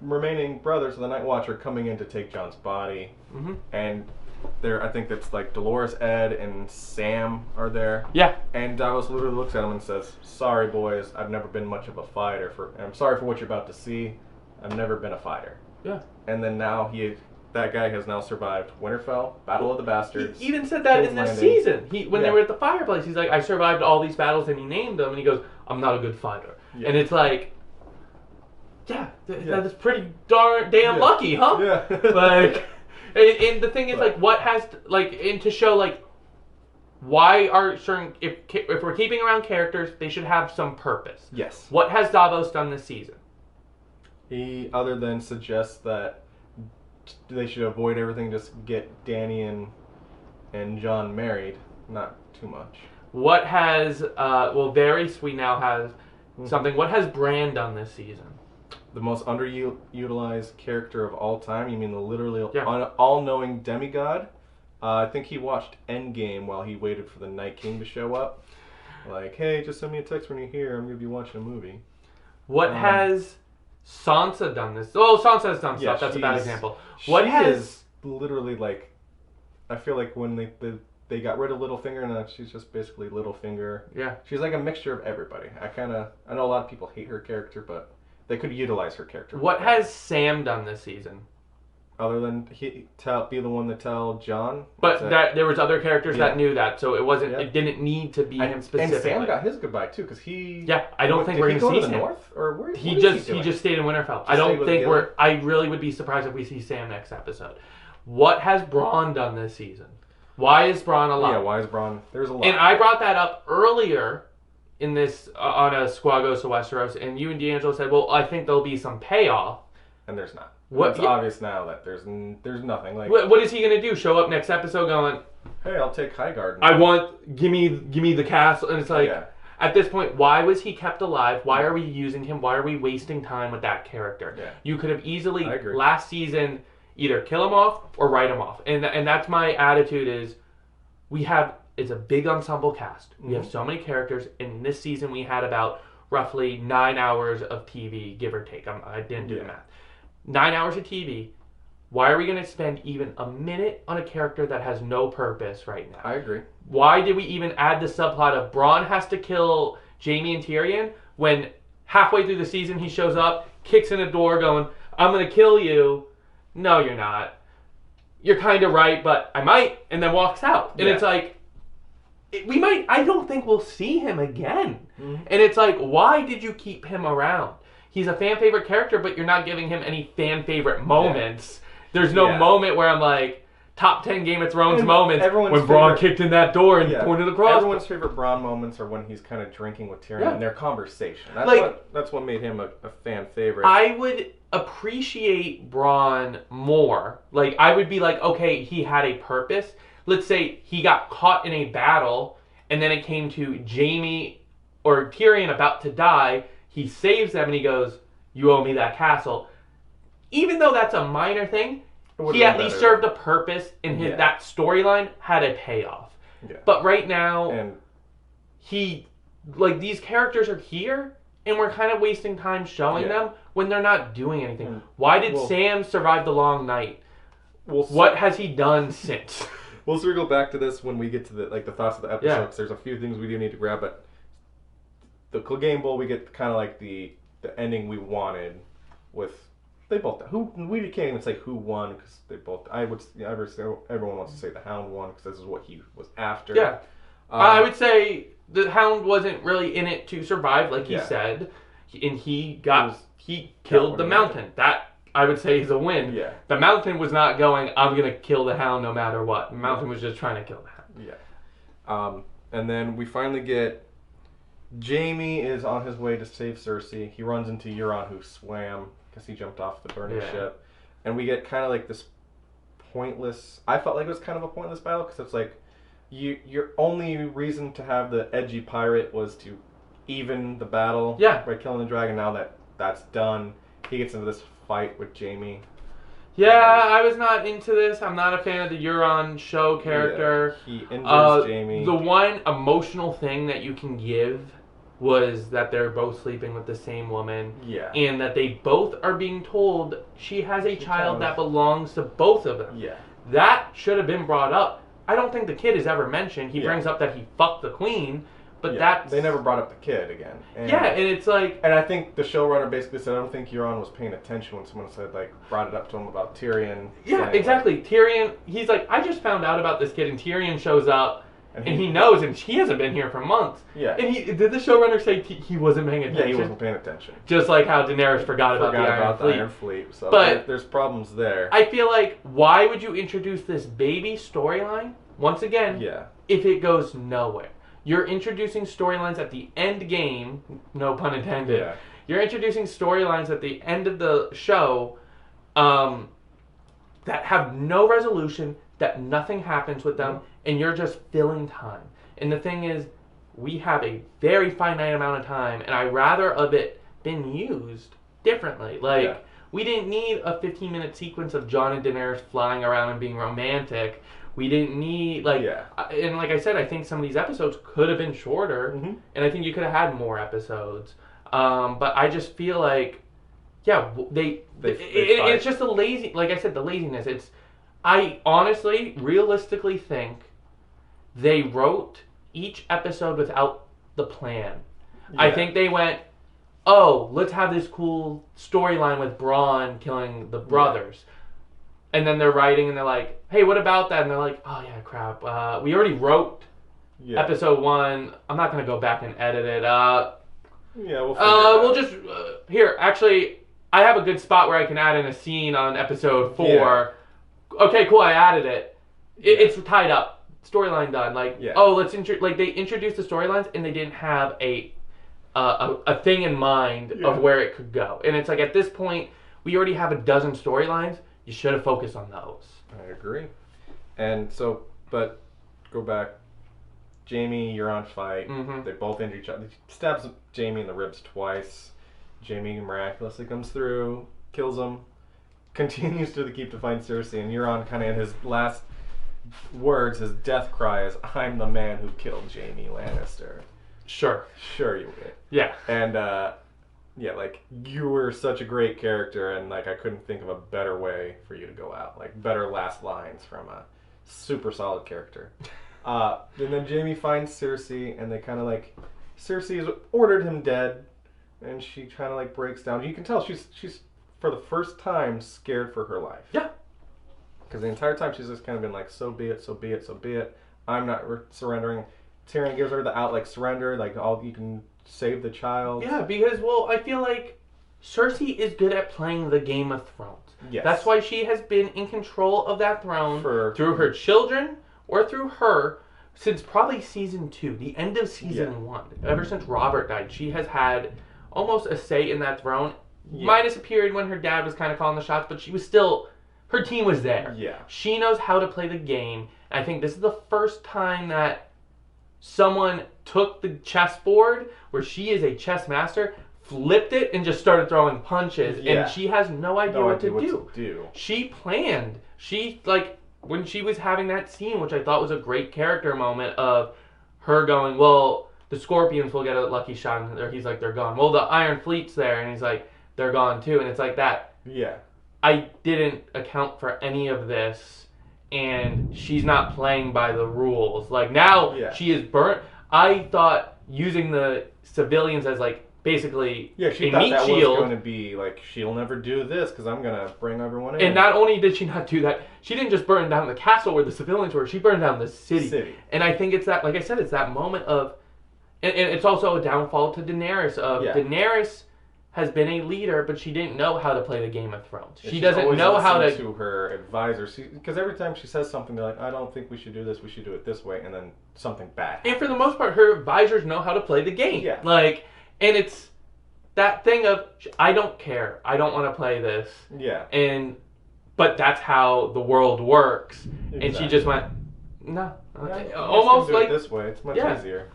remaining brothers of the Night Watch are coming in to take Jon's body, and I think that's like Dolores, Ed, and Sam are there. Yeah. And Davos literally looks at him and says, "Sorry, boys, I've never been much of a fighter. And I'm sorry for what you're about to see. I've never been a fighter." Yeah. And then now that guy has now survived Winterfell, Battle of the Bastards. He even said that King's in this Landing. season. When they were at the fireplace, he's like, "I survived all these battles," and he named them, and he goes, "I'm not a good fighter." Yeah. And it's like, that's pretty damn lucky, huh? Yeah. Like, and the thing is, like, what has and to show like why are certain if we're keeping around characters, they should have some purpose. Yes. What has Davos done this season? He, other than suggest that they should avoid everything, just get Dany and Jon married. Not too much. What has Varys? We now have something. What has Bran done this season? The most underutilized character of all time? You mean the literally all-knowing demigod? I think he watched Endgame while he waited for the Night King to show up. Like, hey, just send me a text when you're here. I'm going to be watching a movie. What has Sansa done this? Oh, Sansa has done stuff. That's a bad example. What is literally like... I feel like when they got rid of Littlefinger, and she's just basically Littlefinger. Yeah. She's like a mixture of everybody. I know a lot of people hate her character, but they could utilize her character. What has Sam done this season? Other than be the one to tell Jon. But there was other characters that knew that, so it wasn't. It didn't need to be him specifically. And Sam got his goodbye too, because he. Yeah, I don't think we're going to see Sam. North, or where? He just stayed in Winterfell. I don't think we're. I really would be surprised if we see Sam next episode. What has Bronn done this season? Why is Bronn alive? Yeah, why is Bronn? There's a lot. And I brought that up earlier in this on a Squad Goes to Westeros, and you and D'Angelo said, "Well, I think there'll be some payoff." And there's not. It's obvious now that there's nothing. Like, what is he gonna do? Show up next episode going, "Hey, I'll take Highgarden. Give me the castle." And it's like, at this point, why was he kept alive? Why are we using him? Why are we wasting time with that character? Yeah. You could have easily last season either kill him off or write him off. And that's my attitude is it's a big ensemble cast. We have so many characters. And this season we had about roughly 9 hours of TV, give or take. I didn't do the math. 9 hours of TV. Why are we going to spend even a minute on a character that has no purpose right now? I agree. Why did we even add the subplot of Bronn has to kill Jaime and Tyrion when halfway through the season he shows up, kicks in a door going, "I'm going to kill you." No, you're not. You're kind of right, but I might, and then walks out. And it's like, I don't think we'll see him again. And it's like, why did you keep him around? He's a fan favorite character, but you're not giving him any fan favorite moments. There's no moment where I'm like, top 10 Game of Thrones moments when Bronn kicked in that door and pointed across. Everyone's favorite Bronn moments are when he's kind of drinking with Tyrion and their conversation. That's what made him a fan favorite. I would appreciate Bronn more. Like, I would be like, okay, he had a purpose. Let's say he got caught in a battle, and then it came to Jaime or Tyrion about to die. He saves them, and he goes, "You owe me that castle." Even though that's a minor thing, he at least served a purpose, and that storyline had a payoff. Yeah. But right now, these characters are here, and we're kind of wasting time showing them when they're not doing anything. Why did Sam survive the long night? What has he done since? We'll circle back to this when we get to the thoughts of the episode, because there's a few things we do need to grab, but the Clegane Bowl, we get kind of like the ending we wanted with they both. We can't even say who won because they both. Everyone wants to say the Hound won because this is what he was after. Yeah, I would say the Hound wasn't really in it to survive, like he said, and he killed the Mountain. That I would say is a win. Yeah, the Mountain was not going, "I'm gonna kill the Hound no matter what." The Mountain was just trying to kill the Hound. Yeah, and then we finally get. Jaime is on his way to save Cersei. He runs into Euron, who swam because he jumped off the burning ship. And we get kind of like this pointless... I felt like it was kind of a pointless battle because it's like your only reason to have the edgy pirate was to even the battle by killing the dragon. Now that's done, he gets into this fight with Jaime. Yeah, I was not into this. I'm not a fan of the Euron show character. Yeah, he injures Jaime. The one emotional thing that you can give was that they're both sleeping with the same woman. Yeah. And that they both are being told she has a child that belongs to both of them. Yeah. That should have been brought up. I don't think the kid is ever mentioned. He brings up that he fucked the queen, but they never brought up the kid again. And it's like... And I think the showrunner basically said, I don't think Euron was paying attention when someone said, like, brought it up to him about Tyrion. Yeah, saying, exactly. Like, Tyrion, he's like, I just found out about this kid, and Tyrion shows up, and he knows, and he hasn't been here for months. Yeah. And did the showrunner say he wasn't paying attention? Yeah, he wasn't paying attention. Just like how Daenerys forgot about the Iron Fleet. So but there's problems there. I feel like, why would you introduce this baby storyline, once again, if it goes nowhere? You're introducing storylines at the end game, no pun intended. Yeah. You're introducing storylines at the end of the show that have no resolution, that nothing happens with them, and you're just filling time. And the thing is, we have a very finite amount of time, and I'd rather of it been used differently. Like, we didn't need a 15-minute sequence of Jon and Daenerys flying around and being romantic. We didn't need, like, and like I said, I think some of these episodes could have been shorter, and I think you could have had more episodes. But I just feel like, it's just the like I said, the laziness. I honestly, realistically think they wrote each episode without the plan. Yeah. I think they went, let's have this cool storyline with Bronn killing the brothers. And then they're writing and they're like, hey, what about that? And they're like, oh yeah, crap. We already wrote episode 1. I'm not going to go back and edit it. We'll just... here, actually, I have a good spot where I can add in a scene on episode 4. Yeah. Okay, cool, I added it. It's tied up. Storyline done. Like, they introduced the storylines and they didn't have a thing in mind of where it could go. And it's like, at this point, we already have a dozen storylines. You should have focused on those. I agree. And so, but go back. Jaime, Euron fight. They both injure each other. He stabs Jaime in the ribs twice. Jaime miraculously comes through, kills him, continues to keep to find Cersei, and Euron kind of in his last words, his death cry is, I'm the man who killed Jaime Lannister. Sure you did. Yeah. And, like, you were such a great character, and, like, I couldn't think of a better way for you to go out. Like, better last lines from a super solid character. And then Jaime finds Cersei, and they kind of, like, Cersei has ordered him dead, and she kind of, like, breaks down. You can tell she's for the first time, scared for her life. Yeah. Because the entire time she's just kind of been like, so be it, so be it, so be it. I'm not surrendering. Tyrion gives her the out, like, surrender, like, all you can save the child. Yeah, because, I feel like Cersei is good at playing the Game of Thrones. Yes. That's why she has been in control of that throne through her children or through her since probably season 2, the end of season 1. Ever since Robert died, she has had almost a say in that throne. Yeah. Minus a period when her dad was kind of calling the shots, but she was still, her team was there. Yeah. She knows how to play the game. I think this is the first time that someone took the chessboard, where she is a chess master, flipped it, and just started throwing punches. Yeah. And she has no idea what to do. She planned. She, like, when she was having that scene, which I thought was a great character moment of her going, well, the Scorpions will get a lucky shot, and he's like, they're gone. Well, the Iron Fleet's there, and he's like, they're gone too. And it's like that. Yeah. I didn't account for any of this, and she's not playing by the rules. Like, now she is burnt. I thought using the civilians as, like, basically she a thought meat that shield was going to be like, she'll never do this because I'm going to bring everyone in. And not only did she not do that, she didn't just burn down the castle where the civilians were, she burned down the city. And I think it's that, like I said, it's that moment of, and it's also a downfall to Daenerys of Daenerys has been a leader, but she didn't know how to play the Game of Thrones. She doesn't know how to her advisors, because every time she says something, they're like, I don't think we should do this, we should do it this way, and then something bad happens. And for the most part, her advisors know how to play the game. Yeah. Like, and it's that thing of, I don't care, I don't want to play this. Yeah. But that's how the world works. Exactly. And she just went, no. Almost do like it this way, it's much easier.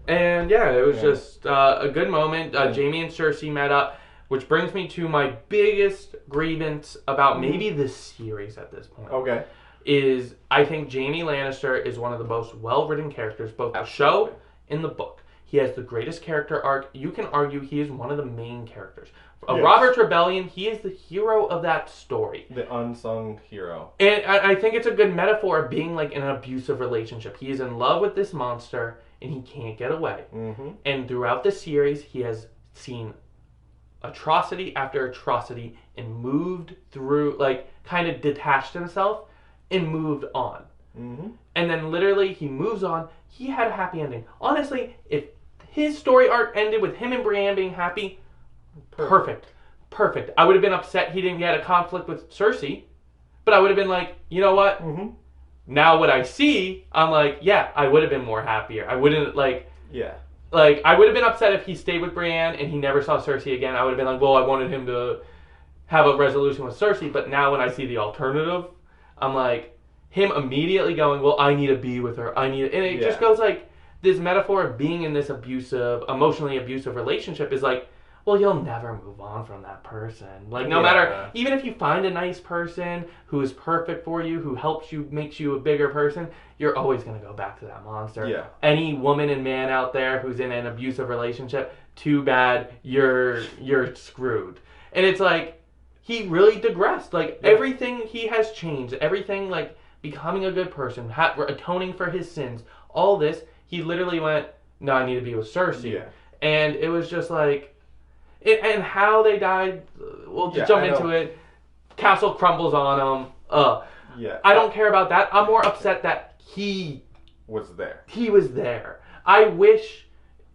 And it was just a good moment. Jaime and Cersei met up, which brings me to my biggest grievance about maybe this series at this point. Okay. Is I think Jaime Lannister is one of the most well-written characters, both the show and the book. He has the greatest character arc. You can argue he is one of the main characters. Of Yes. Robert's Rebellion, he is the hero of that story. The unsung hero. And I think it's a good metaphor of being like in an abusive relationship. He is in love with this monster, and he can't get away. Mm-hmm. And throughout the series, he has seen atrocity after atrocity and moved through, like, kind of detached himself and moved on. Mm-hmm. And then literally he moves on. He had a happy ending. Honestly, if his story arc ended with him and Brienne being happy, perfect. I would have been upset he didn't get a conflict with Cersei, but I would have been like, you know what? Mm-hmm. Now what I see, I'm like, yeah, I would have been more happier. I wouldn't Yeah. Like, I would have been upset if he stayed with Brienne and he never saw Cersei again. I would have been like, well, I wanted him to have a resolution with Cersei. But now when I see the alternative, I'm like, him immediately going, well, I need to be with her. And it just goes like, this metaphor of being in this emotionally abusive relationship is like, well, you'll never move on from that person. Like, no matter, even if you find a nice person who is perfect for you, who helps you, makes you a bigger person, you're always going to go back to that monster. Yeah. Any woman and man out there who's in an abusive relationship, too bad, you're screwed. And it's like, he really digressed. Like, everything he has changed. Everything, like, becoming a good person, atoning for his sins. All this, he literally went, no, I need to be with Cersei. Yeah. And it was just like, and how they died, we'll just jump into it. Castle crumbles on him. I don't care about that. I'm more upset that he was there. He was there. I wish,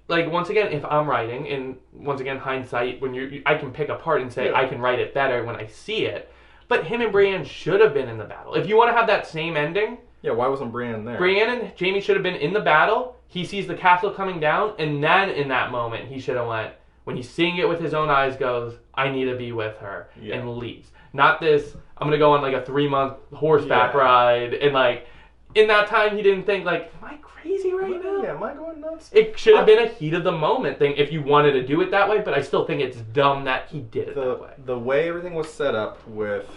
like, once again, if I'm writing, and once again, hindsight, when I can pick apart and say I can write it better when I see it. But him and Brienne should have been in the battle. If you want to have that same ending. Yeah, why wasn't Brienne there? Brienne and Jaime should have been in the battle. He sees the castle coming down, and then in that moment, he should have went, when he's seeing it with his own eyes, goes, I need to be with her, and leaves. Not this, I'm going to go on like a 3-month horseback ride, and like, in that time, he didn't think like, am I crazy right now? Yeah, am I going nuts? It should have been a heat of the moment thing if you wanted to do it that way, but I still think it's dumb that he did it that way. The way everything was set up with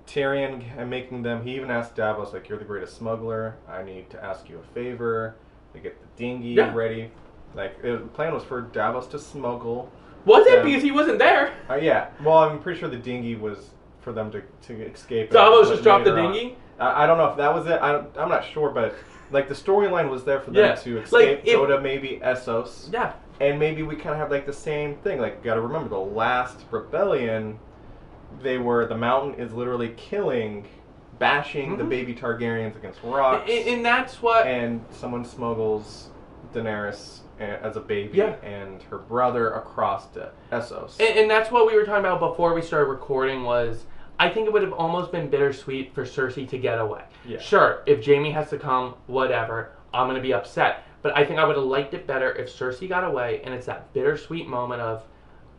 Tyrion and making them, he even asked Davos, like, you're the greatest smuggler, I need to ask you a favor, to get the dinghy ready. Like, the plan was for Davos to smuggle. Was it? Because he wasn't there. Yeah. Well, I'm pretty sure the dinghy was for them to escape. Davos just dropped the dinghy? I don't know if that was it. I'm not sure, but, like, the storyline was there for them to escape, go to maybe Essos. Yeah. And maybe we kind of have, like, the same thing. Like, you gotta remember, the last rebellion, the mountain is literally bashing the baby Targaryens against rocks. And that's what... And someone smuggles Daenerys as a baby and her brother across to Essos. And that's what we were talking about before we started recording was, I think it would have almost been bittersweet for Cersei to get away. Yeah. Sure, if Jaime has to come, whatever, I'm going to be upset. But I think I would have liked it better if Cersei got away and it's that bittersweet moment of,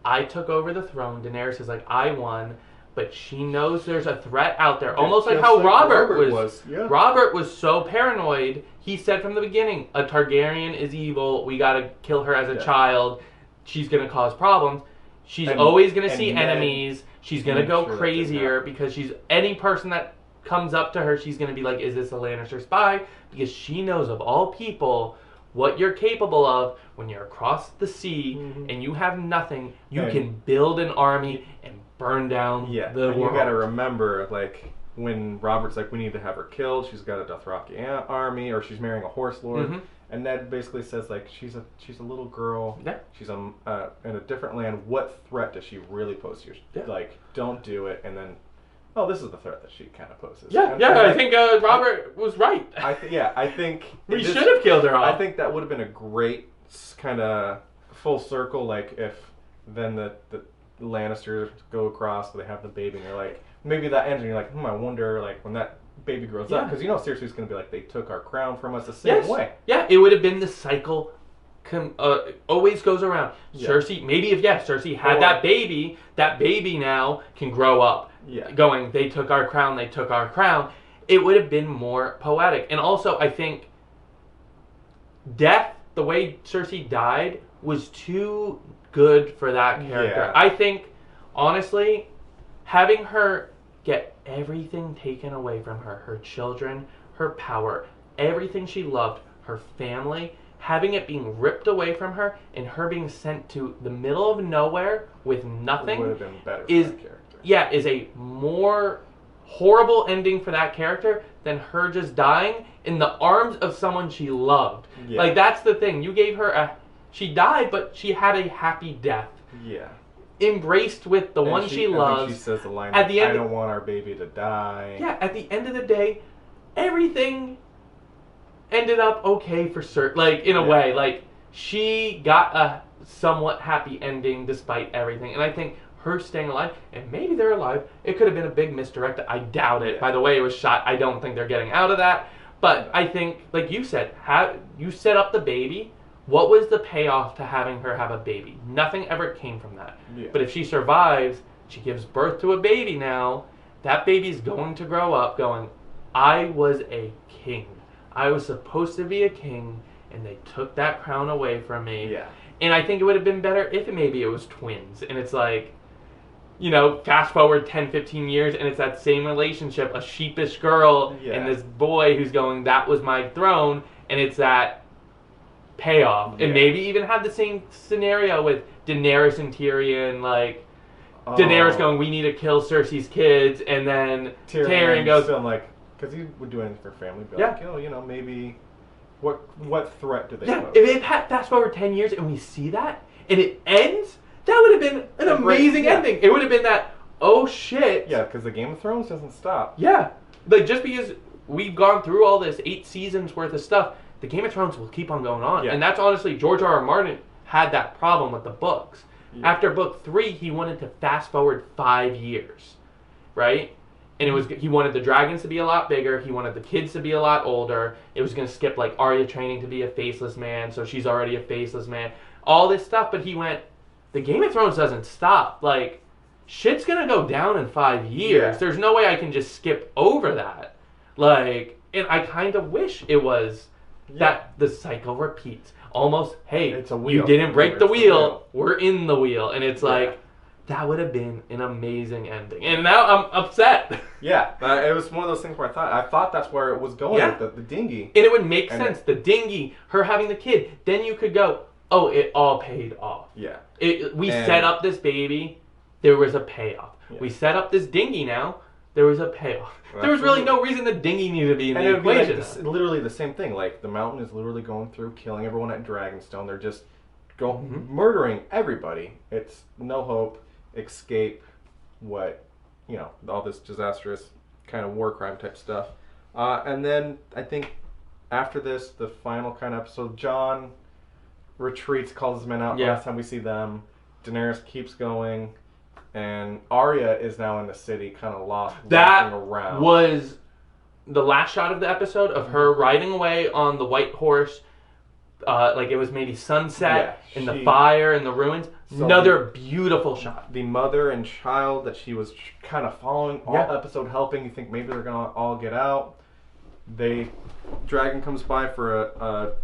I took over the throne, Daenerys is like, I won, but she knows there's a threat out there. Almost like how Robert was. Yeah. Robert was so paranoid. He said from the beginning, a Targaryen is evil. We got to kill her as a child. She's going to cause problems. She's always going to see enemies. She's going to go crazier because any person that comes up to her, she's going to be like, is this a Lannister spy? Because she knows of all people what you're capable of when you're across the sea and you have nothing. You can build an army and burn down the world. You got to remember, like, when Robert's like, we need to have her killed, she's got a Dothraki army, or she's marrying a horse lord, and Ned basically says, like, she's a little girl, she's in a different land, what threat does she really pose to you? Like, don't do it, and then, oh, this is the threat that she kind of poses. I think Robert was right. I think... we should have killed her off. I think that would have been a great kind of full circle, like, if then the Lannisters go across, they have the baby, and they're like, maybe that ends, and you're like, I wonder, like, when that baby grows up, because Cersei's going to be like, they took our crown from us the same way. Yeah, it would have been the cycle, always goes around. Cersei, maybe if, Cersei had that baby now can grow up, going, they took our crown, it would have been more poetic. And also, I think, death, the way Cersei died, was too good for that character. I think, honestly, having her get everything taken away from her children, her power, everything she loved, her family, having it being ripped away from her and her being sent to the middle of nowhere with nothing would have been better for that character. Is a more horrible ending for that character than her just dying in the arms of someone she loved. Yeah. Like, that's the thing. You gave her she died, but she had a happy death. Yeah. Embraced with the one she loves. She says the line, at the end, I don't want our baby to die. Yeah, at the end of the day, everything ended up okay for certain. Like, in a way, like, she got a somewhat happy ending despite everything. And I think her staying alive, and maybe they're alive, it could have been a big misdirect. I doubt it. By the way it was shot, I don't think they're getting out of that. But I think, like you said, you set up the baby. What was the payoff to having her have a baby? Nothing ever came from that. Yeah. But if she survives, she gives birth to a baby now, that baby's going to grow up going, I was a king. I was supposed to be a king, and they took that crown away from me. Yeah. And I think it would have been better if maybe it was twins. And it's like, you know, fast forward 10, 15 years, and it's that same relationship, a sheepish girl and this boy who's going, that was my throne, and it's that payoff. And maybe even have the same scenario with Daenerys and Tyrion, like, Daenerys going, we need to kill Cersei's kids, and then Tyrion goes, still like, because he would do anything for family, but like, you know, maybe, what threat do they pose? If it had fast forward 10 years and we see that, and it ends, that would have been an amazing ending. It would have been that, oh shit. Yeah, because the Game of Thrones doesn't stop. Yeah. Like, just because we've gone through all this 8 seasons worth of stuff, the Game of Thrones will keep on going on. Yeah. And that's honestly, George R.R. Martin had that problem with the books. Yeah. After book 3, he wanted to fast forward 5 years. Right? And he wanted the dragons to be a lot bigger. He wanted the kids to be a lot older. It was going to skip, like, Arya training to be a faceless man, so she's already a faceless man. All this stuff, but he went, the Game of Thrones doesn't stop. Like, shit's going to go down in 5 years. Yeah. There's no way I can just skip over that. Like, and I kind of wish it was that the cycle repeats. Almost, hey, it's a wheel. You didn't break the wheel. We're in the wheel. And it's like, that would have been an amazing ending. And now I'm upset. Yeah, it was one of those things where I thought that's where it was going with the dinghy. And it would make sense. The dinghy, her having the kid. Then you could go, oh, it all paid off. Yeah. We set up this baby. There was a payoff. Yeah. We set up this dinghy now. There was a payoff. Well, there was really no reason the dinghy needed to be in the equation. Like literally the same thing. Like, the mountain is literally going through, killing everyone at Dragonstone. They're just murdering everybody. It's no hope, escape, all this disastrous kind of war crime type stuff. And then I think after this, the final kind of episode, Jon retreats, calls his men out. Yeah. Last time we see them, Daenerys keeps going. And Arya is now in the city, kind of lost, walking around. That was the last shot of the episode of her riding away on the white horse. Like, it was maybe sunset and the fire and the ruins. So another beautiful shot. The mother and child that she was kind of following all episode, helping. You think maybe they're going to all get out. Dragon comes by for a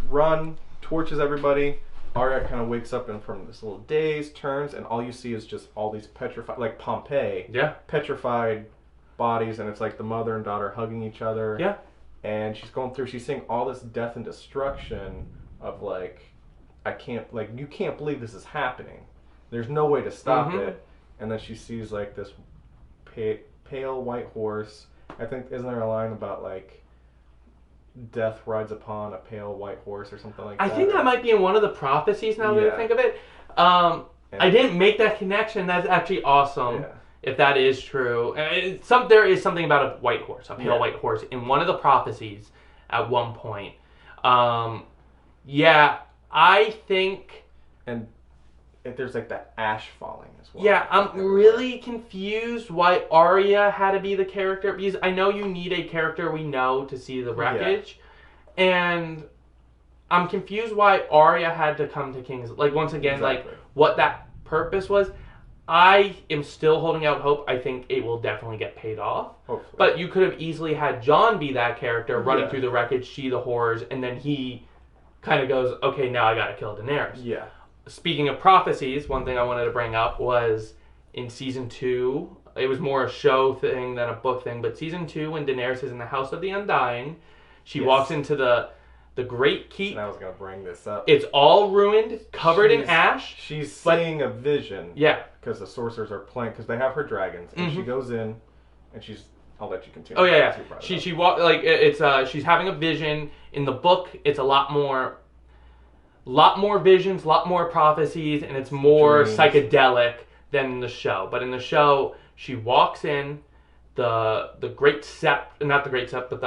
run, torches everybody. Arya kind of wakes up and from this little daze, turns, and all you see is just all these petrified, like Pompeii, petrified bodies, and it's like the mother and daughter hugging each other. Yeah. And she's going through, she's seeing all this death and destruction of like, you can't believe this is happening. There's no way to stop it. And then she sees like this pale white horse. I think, isn't there a line about like, death rides upon a pale white horse or something like that? I think that might be in one of the prophecies now that I think of it. I didn't make that connection. That's actually awesome. Yeah. If that is true. There is something about a white horse, a pale white horse, in one of the prophecies at one point. I think... And if there's like that ash falling as well. Yeah, I'm really confused why Arya had to be the character, because I know you need a character we know to see the wreckage, and I'm confused why Arya had to come to King's... Like, once again, like, what that purpose was. I am still holding out hope. I think it will definitely get paid off. Hopefully. But you could have easily had Jon be that character, running through the wreckage, see the horrors, and then he kind of goes, okay, now I gotta kill Daenerys. Yeah. Speaking of prophecies, one thing I wanted to bring up was in season 2, it was more a show thing than a book thing, but season 2, when Daenerys is in the House of the Undying, she walks into the Great Keep. And I was going to bring this up. It's all ruined, covered in ash. She's seeing a vision. Yeah. Because the sorcerers are playing, because they have her dragons. And she goes in, and she's... I'll let you continue. Oh, yeah. She walk like, it's, she's having a vision. In the book, it's a lot more visions, a lot more prophecies, and it's more psychedelic than in the show. But in the show, she walks in, the great sept, not the great sept, but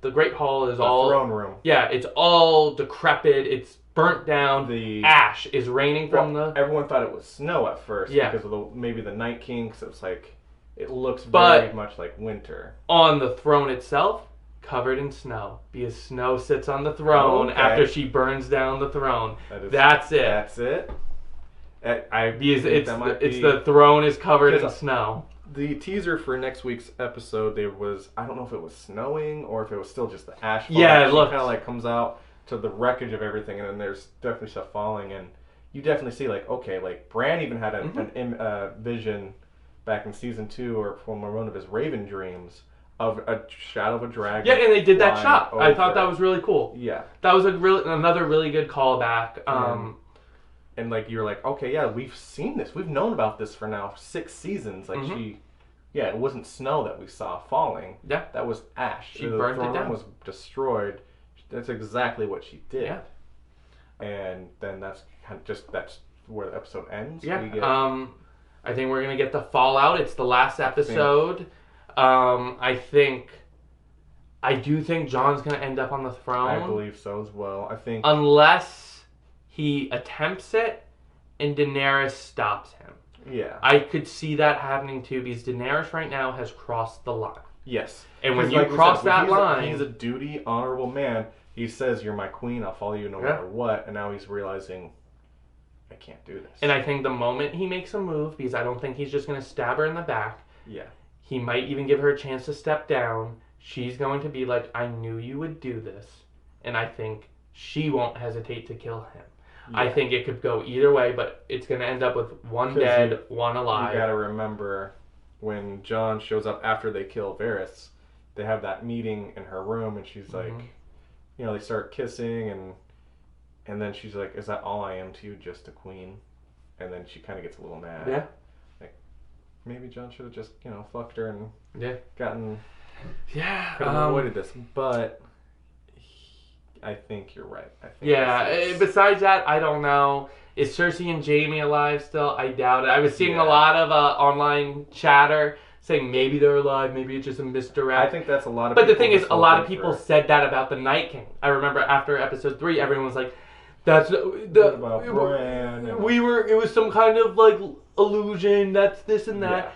the great hall is all throne room. Yeah, it's all decrepit. It's burnt down. The ash is raining from everyone thought it was snow at first because of maybe the Night King. So it's like it looks very much like winter. On the throne itself, covered in snow, because snow sits on the throne after she burns down the throne. That's it. That's it. The throne is covered in snow. The teaser for next week's episode, I don't know if it was snowing or if it was still just the ash falling. Yeah, it kind of like comes out to the wreckage of everything, and then there's definitely stuff falling, and you definitely see like, okay, like Bran even had a vision back in season 2 or from one of his Raven dreams of a shadow of a dragon. Yeah, and they did that shot. I thought that was really cool. Yeah, that was another really good callback. And like you're like, okay, yeah, we've seen this. We've known about this for now 6 seasons. Like it wasn't snow that we saw falling. Yeah, that was ash. She burned it down. Was destroyed. That's exactly what she did. Yeah, and then that's where the episode ends. Yeah. I think we're gonna get the fallout. It's the last episode. I do think Jon's gonna end up on the throne. I believe so as well. I think unless he attempts it, and Daenerys stops him. Yeah. I could see that happening too, because Daenerys right now has crossed the line. Yes. And when you cross that line... He's a duty, honorable man. He says, you're my queen, I'll follow you no matter what. And now he's realizing, I can't do this. And I think the moment he makes a move, because I don't think he's just going to stab her in the back. Yeah. He might even give her a chance to step down. She's going to be like, I knew you would do this. And I think she won't hesitate to kill him. Yeah. I think it could go either way, but it's going to end up with one dead, one alive. You got to remember, when Jon shows up after they kill Varys, they have that meeting in her room, and she's like, they start kissing, and then she's like, is that all I am to you, just a queen? And then she kind of gets a little mad. Yeah. Like, maybe Jon should have just, fucked her and gotten... Yeah. Could have avoided this, but... I think you're right. Besides that, I don't know. Is Cersei and Jaime alive still? I doubt it. I was seeing a lot of online chatter saying maybe they're alive, maybe it's just a misdirect. I think that's a lot of But the thing is, a lot of people said that about the Night King. I remember after episode 3, everyone was like, that's about Bran. It was some kind of like illusion, that's this and that. Yeah.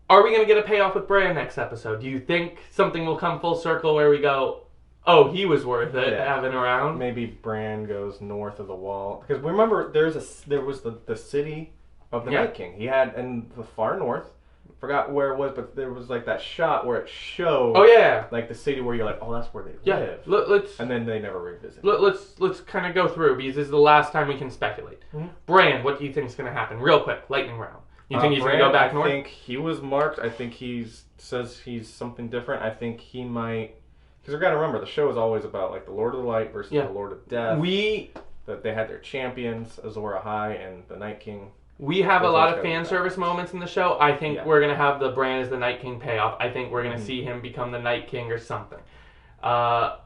Are we going to get a payoff with Bran next episode? Do you think something will come full circle where we go, oh, he was worth it having around? Maybe Bran goes north of the wall. Because remember, there was the city of the Night King. He had in the far north. Forgot where it was, but there was like that shot where it showed. Oh yeah. Like the city where you're like, oh, that's where they live. Let's. And then they never revisit. Let's kind of go through, because this is the last time we can speculate. Bran, what do you think is going to happen? Real quick, lightning round. You think he's going to go back north? I think he was marked. I think says he's something different. I think he might. Because we've got to remember, the show is always about like the Lord of the Light versus the Lord of Death. That they had their champions, Azor Ahai and the Night King. We have a lot of fan service moments in the show. I think we're going to have the Bran as the Night King payoff. I think we're going to see him become the Night King or something. Like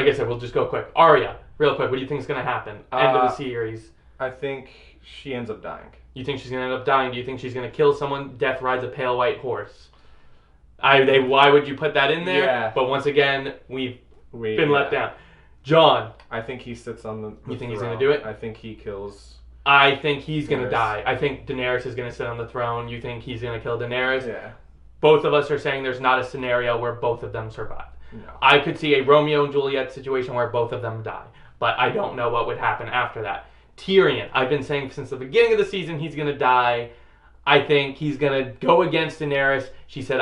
I said, we'll just go quick. Arya, real quick, what do you think is going to happen? End of the series. I think she ends up dying. You think she's going to end up dying? Do you think she's going to kill someone? Death rides a pale white horse. Why would you put that in there? Yeah. But once again, we've been let down. Jon. I think he sits on the You think he's going to do it? I think he kills... I think he's going to die. I think Daenerys is going to sit on the throne. You think he's going to kill Daenerys? Yeah. Both of us are saying there's not a scenario where both of them survive. No. I could see a Romeo and Juliet situation where both of them die. But I don't know what would happen after that. Tyrion. I've been saying since the beginning of the season he's going to die. I think he's going to go against Daenerys. She said,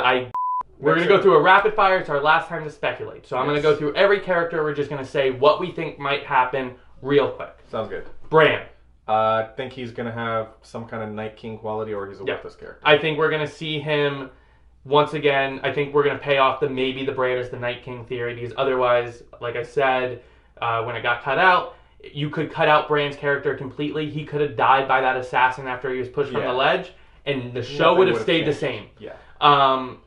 we're going to go through a rapid fire. It's our last time to speculate. So I'm going to go through every character. We're just going to say what we think might happen real quick. Sounds good. Bran. I think he's going to have some kind of Night King quality, or he's a worthless character. I think we're going to see him, once again, I think we're going to pay off maybe the Bran is the Night King theory, because otherwise, like I said, when it got cut out. You could cut out Bran's character completely. He could have died by that assassin after he was pushed from the ledge, and the show would have stayed the same. Yeah. Jaime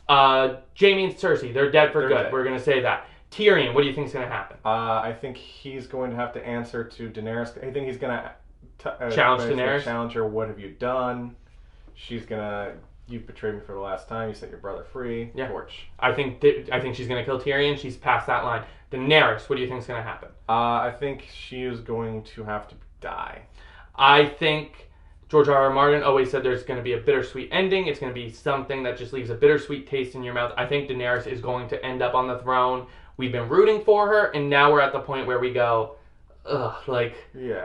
and Cersei, they're dead for good. We're going to say that. Tyrion, what do you think is going to happen? I think he's going to have to answer to Daenerys. I think he's going to challenge Daenerys. Challenge her. What have you done? She's gonna. You've betrayed me for the last time. You set your brother free. Yeah. Torch. I think she's going to kill Tyrion. She's past that line. Daenerys, what do you think is going to happen? I think she is going to have to die. I think George R.R. Martin always said there's going to be a bittersweet ending. It's going to be something that just leaves a bittersweet taste in your mouth. I think Daenerys is going to end up on the throne. We've been rooting for her, and now we're at the point where we go, ugh, I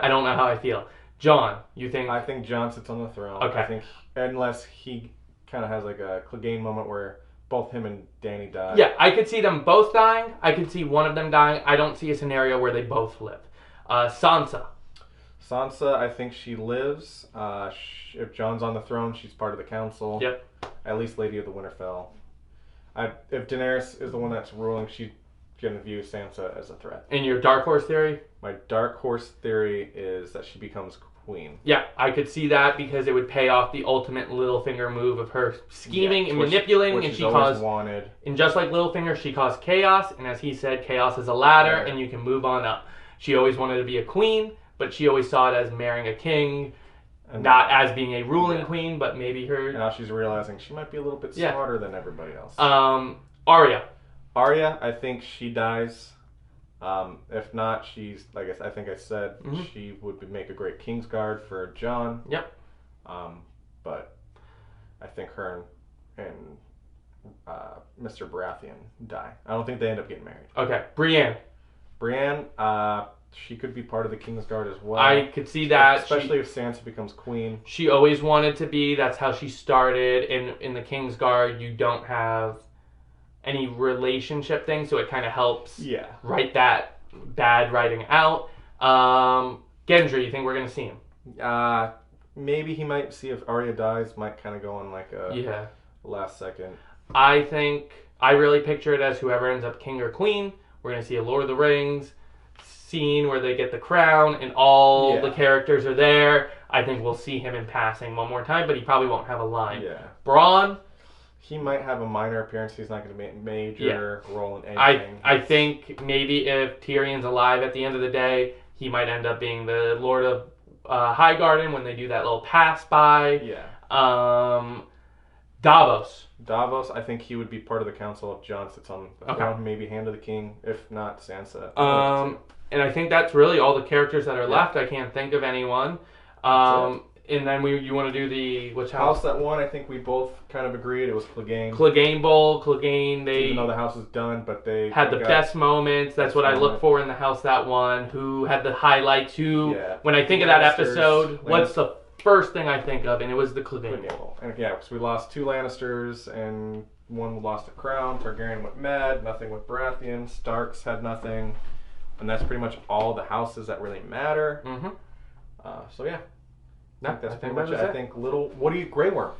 don't know how I feel. John, you think? I think Jon sits on the throne. Okay. I think unless he kind of has like a Clegane moment where both him and Dany die. Yeah, I could see them both dying. I could see one of them dying. I don't see a scenario where they both live. Sansa, I think she lives. If Jon's on the throne, she's part of the council. Yep. At least Lady of the Winterfell. If Daenerys is the one that's ruling, she's going to view Sansa as a threat. And your dark horse theory? My dark horse theory is that she becomes queen. Yeah, I could see that because it would pay off the ultimate Littlefinger move of her scheming and manipulating, which and she caused wanted. And just like Littlefinger, she caused chaos, and as he said, chaos is a ladder, and you can move on up. She always wanted to be a queen, but she always saw it as marrying a king, and not as being a ruling queen, but maybe her. And now she's realizing she might be a little bit smarter than everybody else. Arya, I think she dies. If not, she's I think I said she would make a great Kingsguard for Jon. Yep. But I think her and Mr. Baratheon die. I don't think they end up getting married. Okay, Brienne, she could be part of the Kingsguard as well. I could see that, especially if Sansa becomes queen. She always wanted to be. That's how she started. In the Kingsguard, you don't have any relationship thing, so it kind of helps write that bad writing out. Gendry, you think we're going to see him? Maybe he might see if Arya dies, might kind of go on like a last second. I really picture it as whoever ends up king or queen. We're going to see a Lord of the Rings scene where they get the crown and all the characters are there. I think we'll see him in passing one more time, but he probably won't have a line. Yeah. Bronn, he might have a minor appearance. He's not going to make a major role in anything. I think maybe if Tyrion's alive at the end of the day, he might end up being the Lord of Highgarden when they do that little pass by. Yeah. Davos, I think he would be part of the council if Jon sits on the throne, maybe Hand of the King, if not Sansa. And I think that's really all the characters that are left. I can't think of anyone. And then you want to do the which house? House that won, I think we both kind of agreed it was Clegane. Clegane, they even though the house is done, but they had the best moments. That's what I look for in the house that won. Who had the highlights? When I think of that episode, what's the first thing I think of? And it was the Clegane Bowl. And because we lost 2 Lannisters and one lost a crown. Targaryen went mad. Nothing with Baratheon. Starks had nothing, and that's pretty much all the houses that really matter. So yeah. I think that's pretty much it. I think Grey Worm.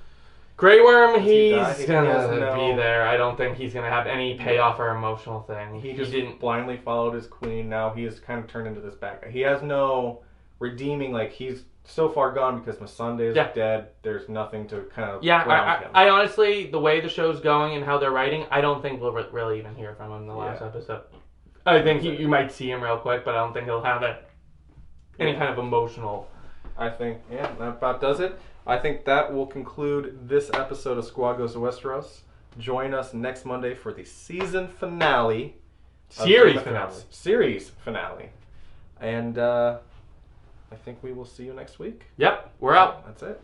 Grey Worm, he's gonna be there. I don't think he's gonna have any payoff or emotional thing. He didn't blindly followed his queen. Now he has kind of turned into this bad guy. He has no redeeming. He's so far gone because Missandei is dead. There's nothing to kind of ground him. I honestly, the way the show's going and how they're writing, I don't think we'll really even hear from him in the last episode. I think you might see him real quick, but I don't think he'll have any kind of emotional. I think, that about does it. I think that will conclude this episode of Squad Goes to Westeros. Join us next Monday for the season finale. Series finale. And I think we will see you next week. Yep, we're out. That's it.